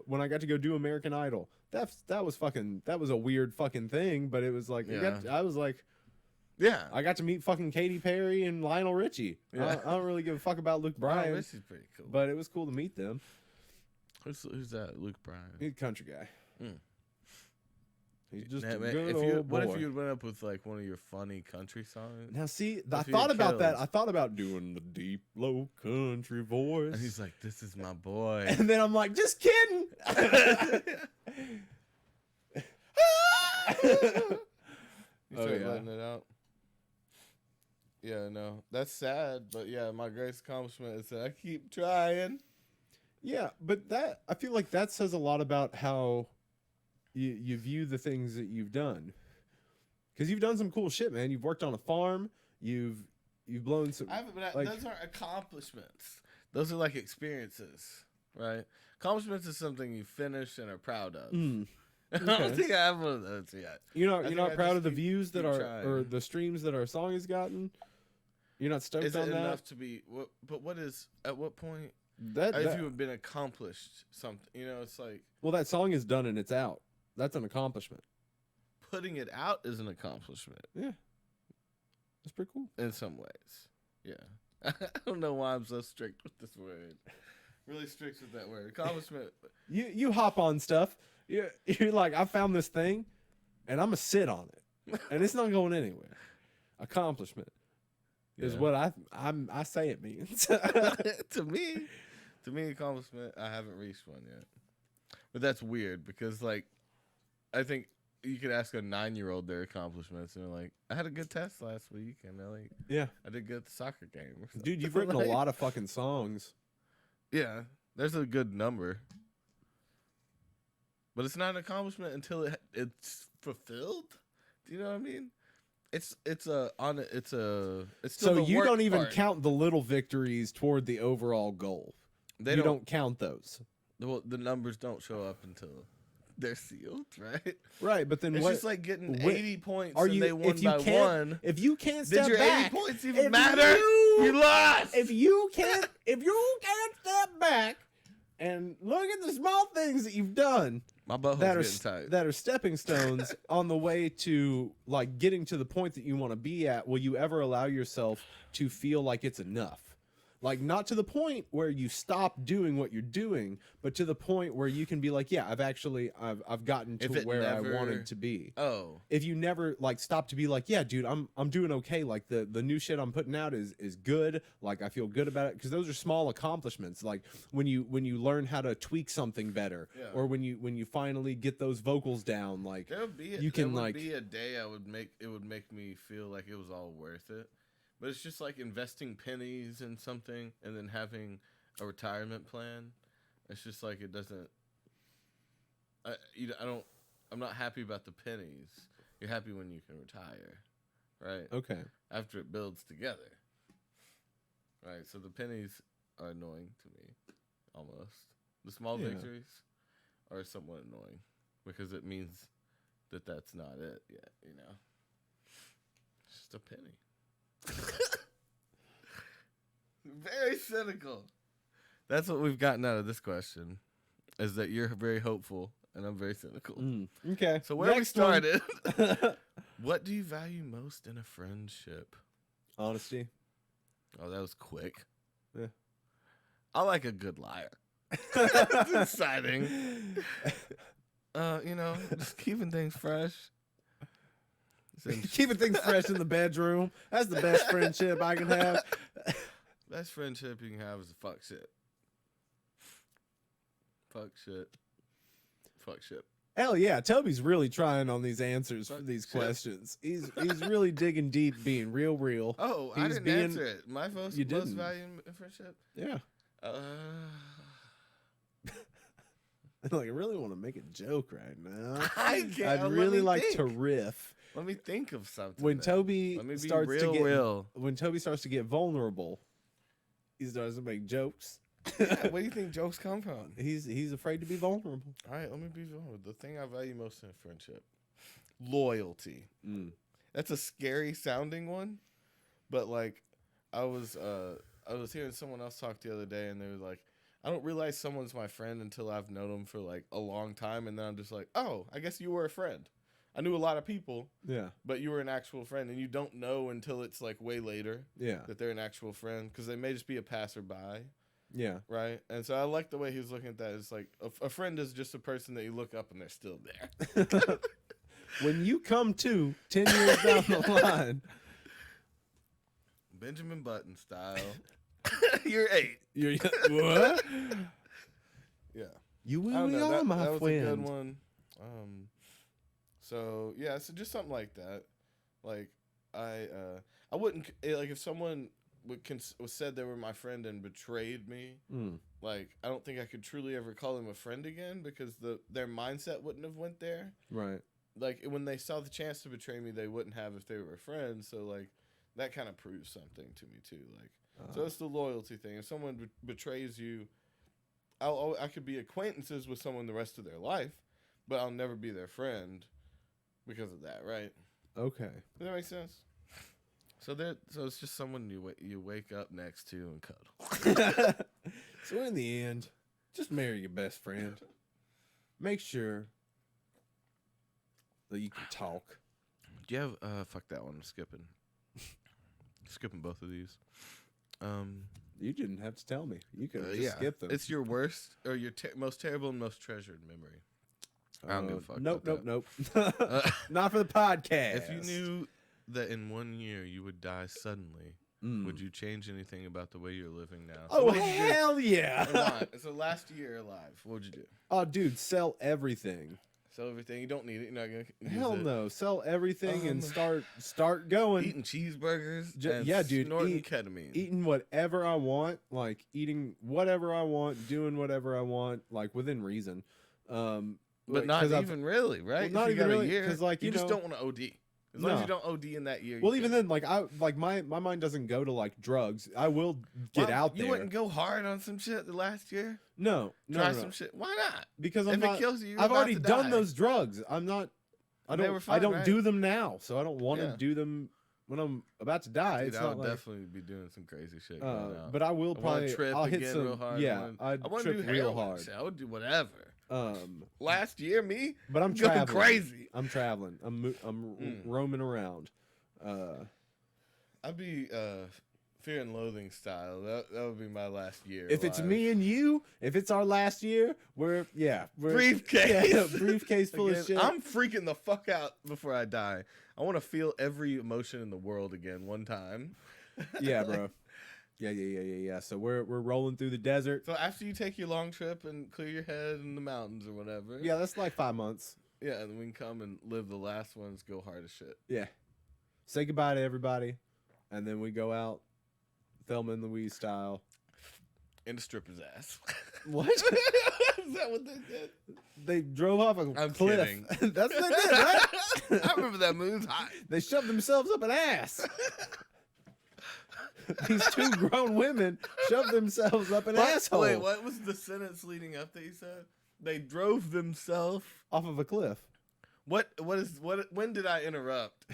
when I got to go do American Idol, that was a weird fucking thing, but it was like, I was like, yeah, I got to meet fucking Katy Perry and Lionel Richie. Yeah. I don't really give a fuck about Luke Bryan. Richie's pretty cool. But it was cool to meet them. Who's that? Luke Bryan. He's a country guy. He's just a Man, good old boy. What if you went up with like one of your funny country songs? Now, see, What I if you thought had about that. kills? I thought about doing the deep, low country voice. And he's like, "This is my boy." And then I'm like, just kidding. You start letting it out. Yeah, no, that's sad, but yeah, my greatest accomplishment is that I keep trying. Yeah, but that, I feel like that says a lot about how you view the things that you've done. Because you've done some cool shit, man. You've worked on a farm. You've blown some. Those aren't accomplishments. Those are like experiences, right? Accomplishments is something you finish and are proud of. I don't think I have one of those yet. You're not proud of the views that or the streams that our song has gotten. You're not stoked is on it that. enough to be? But what is at what point? That if you have been accomplished something, you know, it's like that song is done and it's out. That's an accomplishment. Putting it out is an accomplishment. Yeah, that's pretty cool in some ways. Yeah, I don't know why I'm so strict with this word. Really strict with that word. Accomplishment. You hop on stuff. You're like, I found this thing, and I'm gonna sit on it, and it's not going anywhere. Accomplishment is what I say it means. To me, accomplishment. I haven't reached one yet, but that's weird because like, I think you could ask a 9-year-old their accomplishments, and they're like, I had a good test last week, and they're like, I did good at the soccer game. Dude, you've written a lot of fucking songs. Yeah, there's a good number. But it's not an accomplishment until it's fulfilled. Do you know what I mean? It's still so you don't even count the little victories toward the overall goal. You don't count those. The numbers don't show up until they're sealed, right? Right, but then it's just like getting 80 points and they won by 1. If you can't step back, did your 80 points even matter? You lost. If you can't step back and look at the small things that you've done. My butthole's getting tight. That are stepping stones on the way to like getting to the point that you want to be at. Will you ever allow yourself to feel like it's enough? Like, not to the point where you stop doing what you're doing, but to the point where you can be like, yeah, I've gotten to where I wanted to be. Oh. If you never like stop to be like, yeah, dude, I'm doing okay. Like the new shit I'm putting out is good. Like I feel good about it. Because those are small accomplishments. Like when you learn how to tweak something better, or when you finally get those vocals down, like there would be a day it would make me feel like it was all worth it. But it's just like investing pennies in something and then having a retirement plan. It's just like it doesn't. I'm not happy about the pennies. You're happy when you can retire, right? Okay. After it builds together, right? So the pennies are annoying to me, almost. The small victories are somewhat annoying because it means that that's not it yet. You know, it's just a penny. Very cynical. That's what we've gotten out of this question, is that you're very hopeful and I'm very cynical. Okay. So where we started, what do you value most in a friendship? Honesty. Oh, that was quick. Yeah. I like a good liar. It's exciting. Just keeping things fresh. Keeping things fresh in the bedroom. That's the best friendship I can have. Best friendship you can have is a fuck shit. Fuck shit. Fuck shit. Hell yeah, Toby's really trying on these answers for these questions. He's really digging deep, being real. Oh, I didn't answer it. My most value in friendship? Yeah. Like, I really want to make a joke right now. I'd really like to riff. Let me think of something. When Toby starts to get vulnerable, he starts to make jokes. Where do you think jokes come from? He's afraid to be vulnerable. All right, let me be vulnerable. The thing I value most in a friendship, loyalty. That's a scary sounding one, but like I I was hearing someone else talk the other day, and they were like, I don't realize someone's my friend until I've known them for like a long time, and then I'm just like, oh, I guess you were a friend. I knew a lot of people, but you were an actual friend, and you don't know until it's like way later that they're an actual friend, because they may just be a passerby. Yeah. Right? And so I like the way he was looking at that. It's like a friend is just a person that you look up and they're still there. When you come to 10 years down the line. Benjamin Button style. You're 8. You're what? Yeah. You will be all my that friend. was a good one. So yeah, so just something like that. Like I wouldn't like if someone said they were my friend and betrayed me. Like I don't think I could truly ever call them a friend again, because their mindset wouldn't have went there. Right. Like when they saw the chance to betray me, they wouldn't have if they were friends. So like that kind of proves something to me too. Like so it's the loyalty thing. If someone betrays you, I could be acquaintances with someone the rest of their life, but I'll never be their friend because of that. Right? Okay. Does that make sense? So it's just someone you wake up next to and cuddle. So in the end, just marry your best friend. Make sure that you can talk. Do you have fuck that one? I'm skipping both of these. You didn't have to tell me. You could just skip them. It's your worst or your most terrible and most treasured memory. I don't give a fuck. Nope. Not for the podcast. If you knew that in 1 year you would die suddenly, would you change anything about the way you're living now? So hell yeah! It's the last year alive. What would you do? Oh, dude, sell everything. Sell everything. You don't need it. You're not gonna use Hell it. no. Sell everything and start going. Eating cheeseburgers. Yeah, dude. Snorting ketamine. Eating whatever I want. Like eating whatever I want. Doing whatever I want. Like within reason. But not even really, right? Well, not even really, because like you just don't want to OD. As long as you don't OD in that year. Well, even then, my mind doesn't go to like drugs. I will get out there. You wouldn't go hard on some shit the last year. No. Try some shit. Why not? Because if it kills you, I've already done those drugs. I don't do them now, so I don't want to do them when I'm about to die. Dude, it's I not would definitely be doing some crazy shit. But I will probably. Trip I'll hit again some real hard. Yeah, I want to do real hard. Shit. I would do whatever. Last year, me. But I'm going traveling. Crazy. I'm traveling. I'm roaming around. I'd be Fear and Loathing style. That would be my last year. If it's me and you, if it's our last year, we're briefcase. Yeah, briefcase full of shit. I'm freaking the fuck out before I die. I want to feel every emotion in the world again one time. Yeah, bro. Yeah. So we're rolling through the desert. So after you take your long trip and clear your head in the mountains or whatever. Yeah, that's like 5 months. Yeah, and we can come and live the last ones, go hard as shit. Yeah. Say goodbye to everybody, and then we go out, Thelma and Louise style. In the stripper's ass. What? Is that what they did? They drove off a cliff. Kidding. That's what they did, right? I remember that movie. They shoved themselves up an ass. These two grown women shoved themselves up an asshole. Wait, what was the sentence leading up that you said? They drove themselves off of a cliff. When did I interrupt?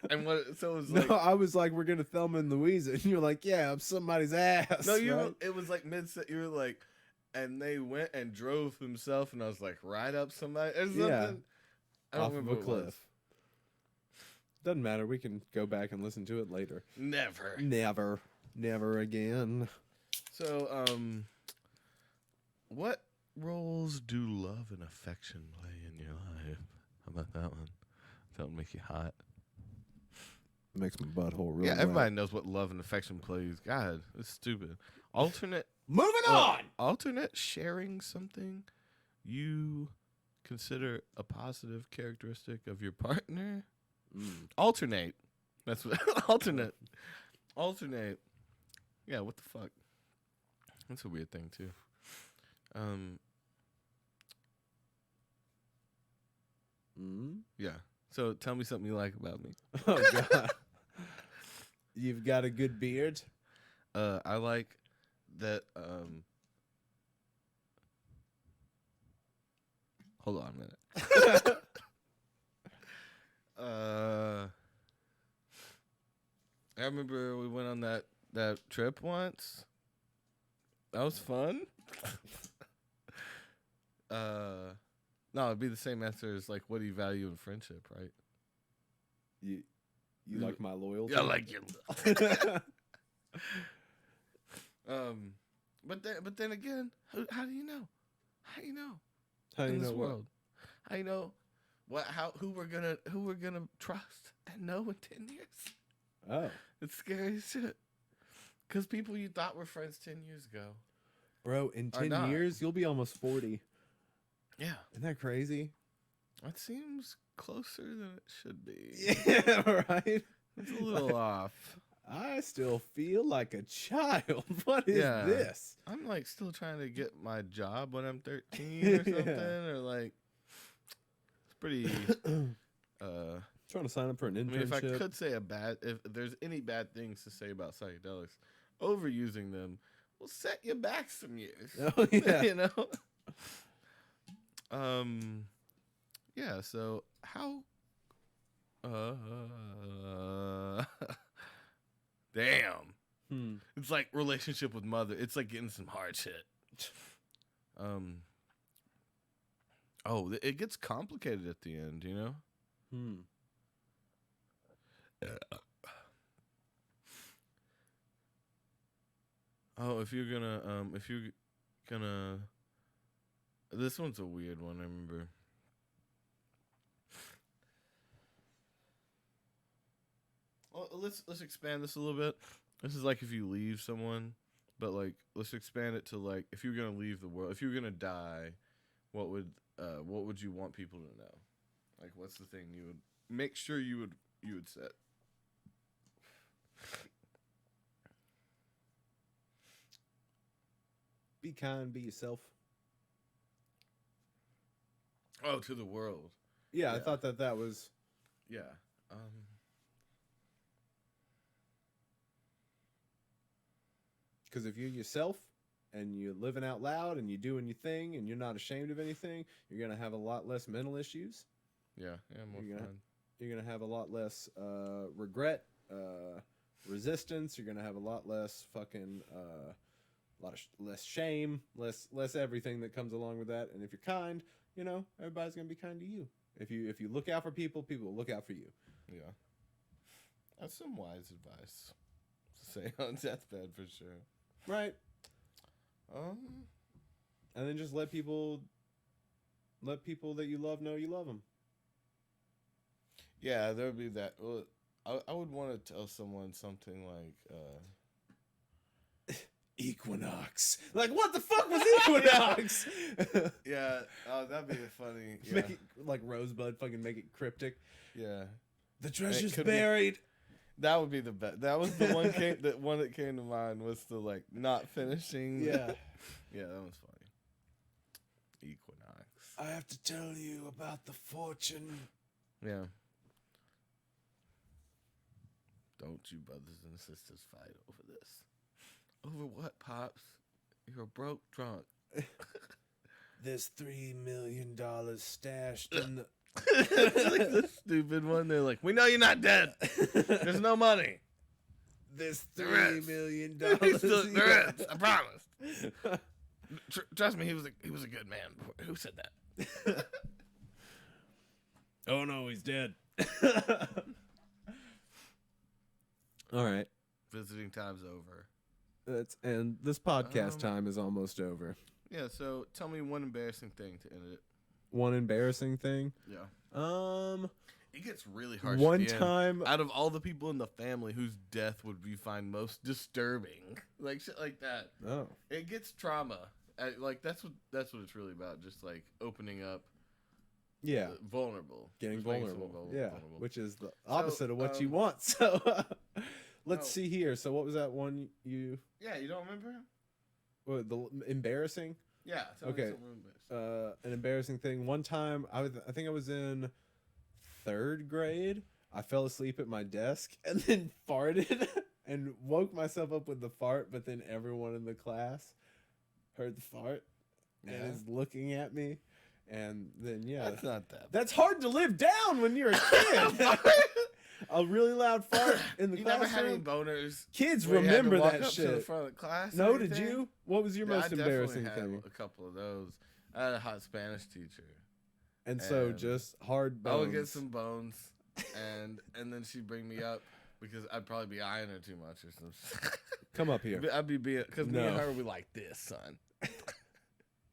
And so it was like, no, I was like, we're gonna Thelma and Louise it, and you're like, yeah, up somebody's ass. No, right? It was like you were like, and they went and drove themselves, and I was like, right up somebody or something. Yeah. I don't off remember of a cliff. Doesn't matter. We can go back and listen to it later. Never again. So, what roles do love and affection play in your life? How about that one? That would make you hot. Makes my butthole real. Yeah, everybody knows what love and affection plays. God, it's stupid. Moving on. Alternate sharing something you consider a positive characteristic of your partner. Alternate. That's what alternate. Yeah, what the fuck? That's a weird thing too. Yeah. So tell me something you like about me. Oh God. You've got a good beard. I like that. Hold on a minute. I remember we went on that that trip once. That was fun. No, it'd be the same answer as like, what do you value in friendship, right? You like my loyalty? Yeah, I like you. But then again, how do you know? How do you know? How do in you this know world? How you know who we're gonna trust and know in 10 years? Oh, It's scary as shit. Cause people you thought were friends 10 years ago. bro, in Or 10 not. years you'll be almost 40. Yeah. Isn't that crazy? That seems closer than it should be. Yeah, right. It's a little off. I still feel like a child. What is Yeah. this? I'm like still trying to get my job when I'm 13 or something, Yeah. or like it's pretty. Trying to sign up for an I internship. mean, if I could say if there's any bad things to say about psychedelics, overusing them will set you back some years. Oh yeah. You know. Yeah. So how? Damn. It's like relationship with mother. It's like getting some hard shit. Oh, it gets complicated at the end, you know? Oh, if you're gonna this one's a weird one, I remember. Well, let's expand this a little bit. This is like if you leave someone, but like let's expand it to like if you're gonna leave the world, if you're gonna die, what would you want people to know? Like, what's the thing you would make sure you would set? Be kind, be yourself. Oh, to the world. Yeah, I Yeah. thought that was. Yeah. Because if you're yourself and you're living out loud and you're doing your thing and you're not ashamed of anything, you're going to have a lot less mental issues. Yeah, more You're fun. You're going to have a lot less regret, resistance. You're going to have a lot less fucking, less shame, less everything that comes along with that. And if you're kind, you know, everybody's going to be kind to you. If you look out for people, people will look out for you. Yeah. That's some wise advice to say on deathbed for sure. Right. And then just let people that you love know you love them. Yeah, there would be that. Well, I would want to tell someone something like, Equinox. Like, what the fuck was Equinox? yeah, that'd be funny. Yeah, Make it like Rosebud, fucking make it cryptic. yeah. The treasure's could be- buried. That would be the best. That was the one that came to mind was the like not finishing. Yeah. Yeah, that was funny. Equinox. I have to tell you about the fortune. Yeah. Don't you brothers and sisters fight over this. Over what, Pops? You're a broke drunk. There's $3 million stashed in the. It's like the stupid one. They're like, we know you're not dead. There's no money. There's There is. $3 million. There is. I promise. Trust me, he was a good man. Who said that? Oh no, he's dead. All right. Visiting time's over. And this podcast time is almost over. Yeah, so tell me one embarrassing thing to end it. One embarrassing thing. Yeah. It gets really harsh. One at the end. time, Out of all the people in the family whose death would you find most disturbing, like shit like that, oh, it gets trauma. Like that's what it's really about. Just like opening up. yeah, Vulnerable. getting Just making vulnerable. someone Yeah, vulnerable. which is the opposite of what you um, want. So let's Oh. see here. So what was that one you? Yeah, you don't remember him? What, the embarrassing? Yeah. Tell me Okay. something embarrassing. An embarrassing thing. One time, I think I was in 3rd grade. I fell asleep at my desk and then farted and woke myself up with the fart. But then everyone in the class heard the fart and Yeah. is looking at me. And then That's not that. that's hard to live down when you're a kid. A really loud fart in the You never classroom. had any boners? Kids where you had to remember walk that up to the shit. front of the class? No, or did anything? you? What was your Yeah, most I embarrassing definitely had thing? a couple of those. I had a hot Spanish teacher. And so and just hard bones. I would get some bones, and then she'd bring me up because I'd probably be eyeing her too much or something. Come up here. I'd be being because me No. and her would be like this, son.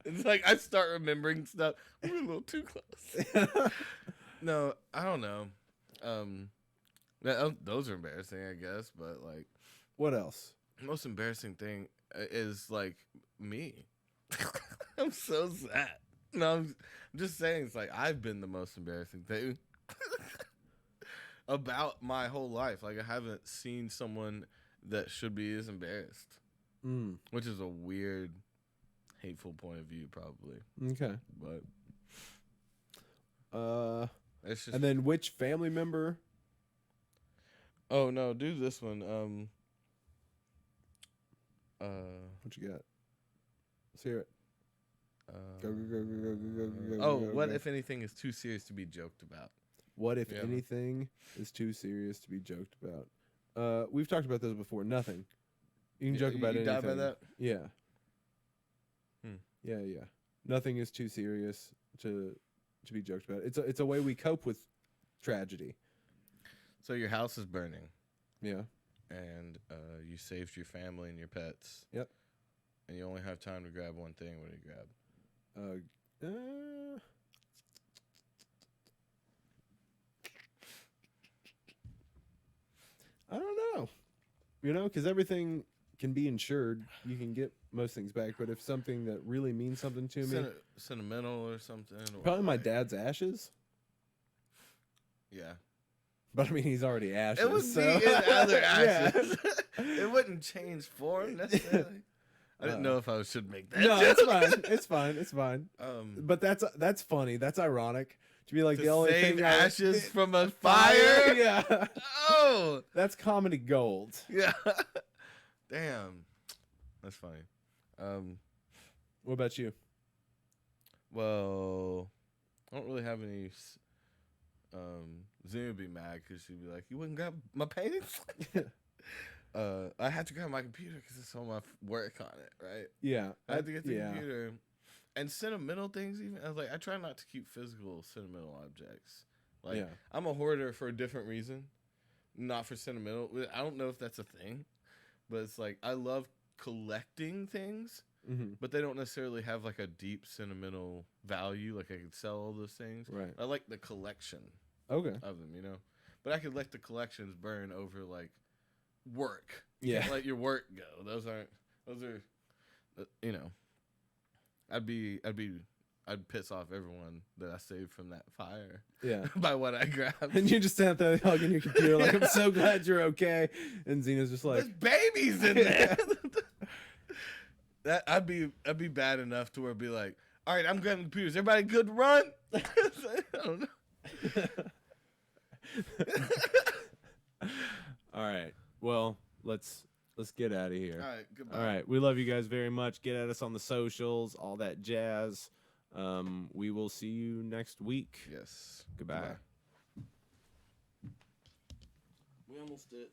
It's like I start remembering stuff. We're a little too close. No, I don't know. Those are embarrassing, I guess. But like, What else? the most embarrassing thing is like me. I'm so sad. No, I'm just saying. It's like I've been the most embarrassing thing about my whole life. Like I haven't seen someone that should be as embarrassed, which is a weird, hateful point of view, probably. Okay. But it's just. And then which family member? Oh no, do this one. What you got? Let's hear it. Go. What if anything is too serious to be joked about? What if anything is too serious to be joked about? We've talked about this before. Nothing. You can joke about you anything. die by that? Yeah. Yeah. Nothing is too serious to be joked about. It's a way we cope with tragedy. So your house is burning. Yeah. And you saved your family and your pets. Yep. And you only have time to grab one thing. What do you grab? I don't know. You know, because everything can be insured. You can get most things back. But if something that really means something to me, Sentimental or something. Or probably my dad's ashes. Yeah. But I mean, he's already ashes. It would so. be in other Yeah. ashes. It wouldn't change form necessarily. I didn't know if I should make that. No, joke. it's fine. It's fine. It's fine. But That's funny. That's ironic to be like to the only save thing ashes from a fire. Yeah. Oh, That's comedy gold. yeah. Damn, that's funny. What about you? Well, I don't really have any. Zena would be mad because she'd be like, "You wouldn't grab my paintings." I had to grab my computer because it's all my work on it, right? Yeah, I had to get the computer. And sentimental things, even I was like, I try not to keep physical sentimental objects. Like, I'm a hoarder for a different reason, not for sentimental. I don't know if that's a thing, but it's like I love collecting things, but they don't necessarily have like a deep sentimental value. Like I could sell all those things. Right. I like the collection. Okay. Of them, you know, but I could let the collections burn over like work. Yeah. Can't let your work go. Those are, you know. I'd piss off everyone that I saved from that fire. Yeah. By what I grabbed. And you just stand there hugging your computer like, I'm so glad you're okay. And Xena's just like, there's babies in there. That I'd be bad enough to where it'd be like, all right, I'm grabbing computers. Everybody good to run? I don't know. all right. Well, let's get out of here. All right, goodbye. All right. We love you guys very much. Get at us on the socials, all that jazz. We will see you next week. Yes. Goodbye. We almost did.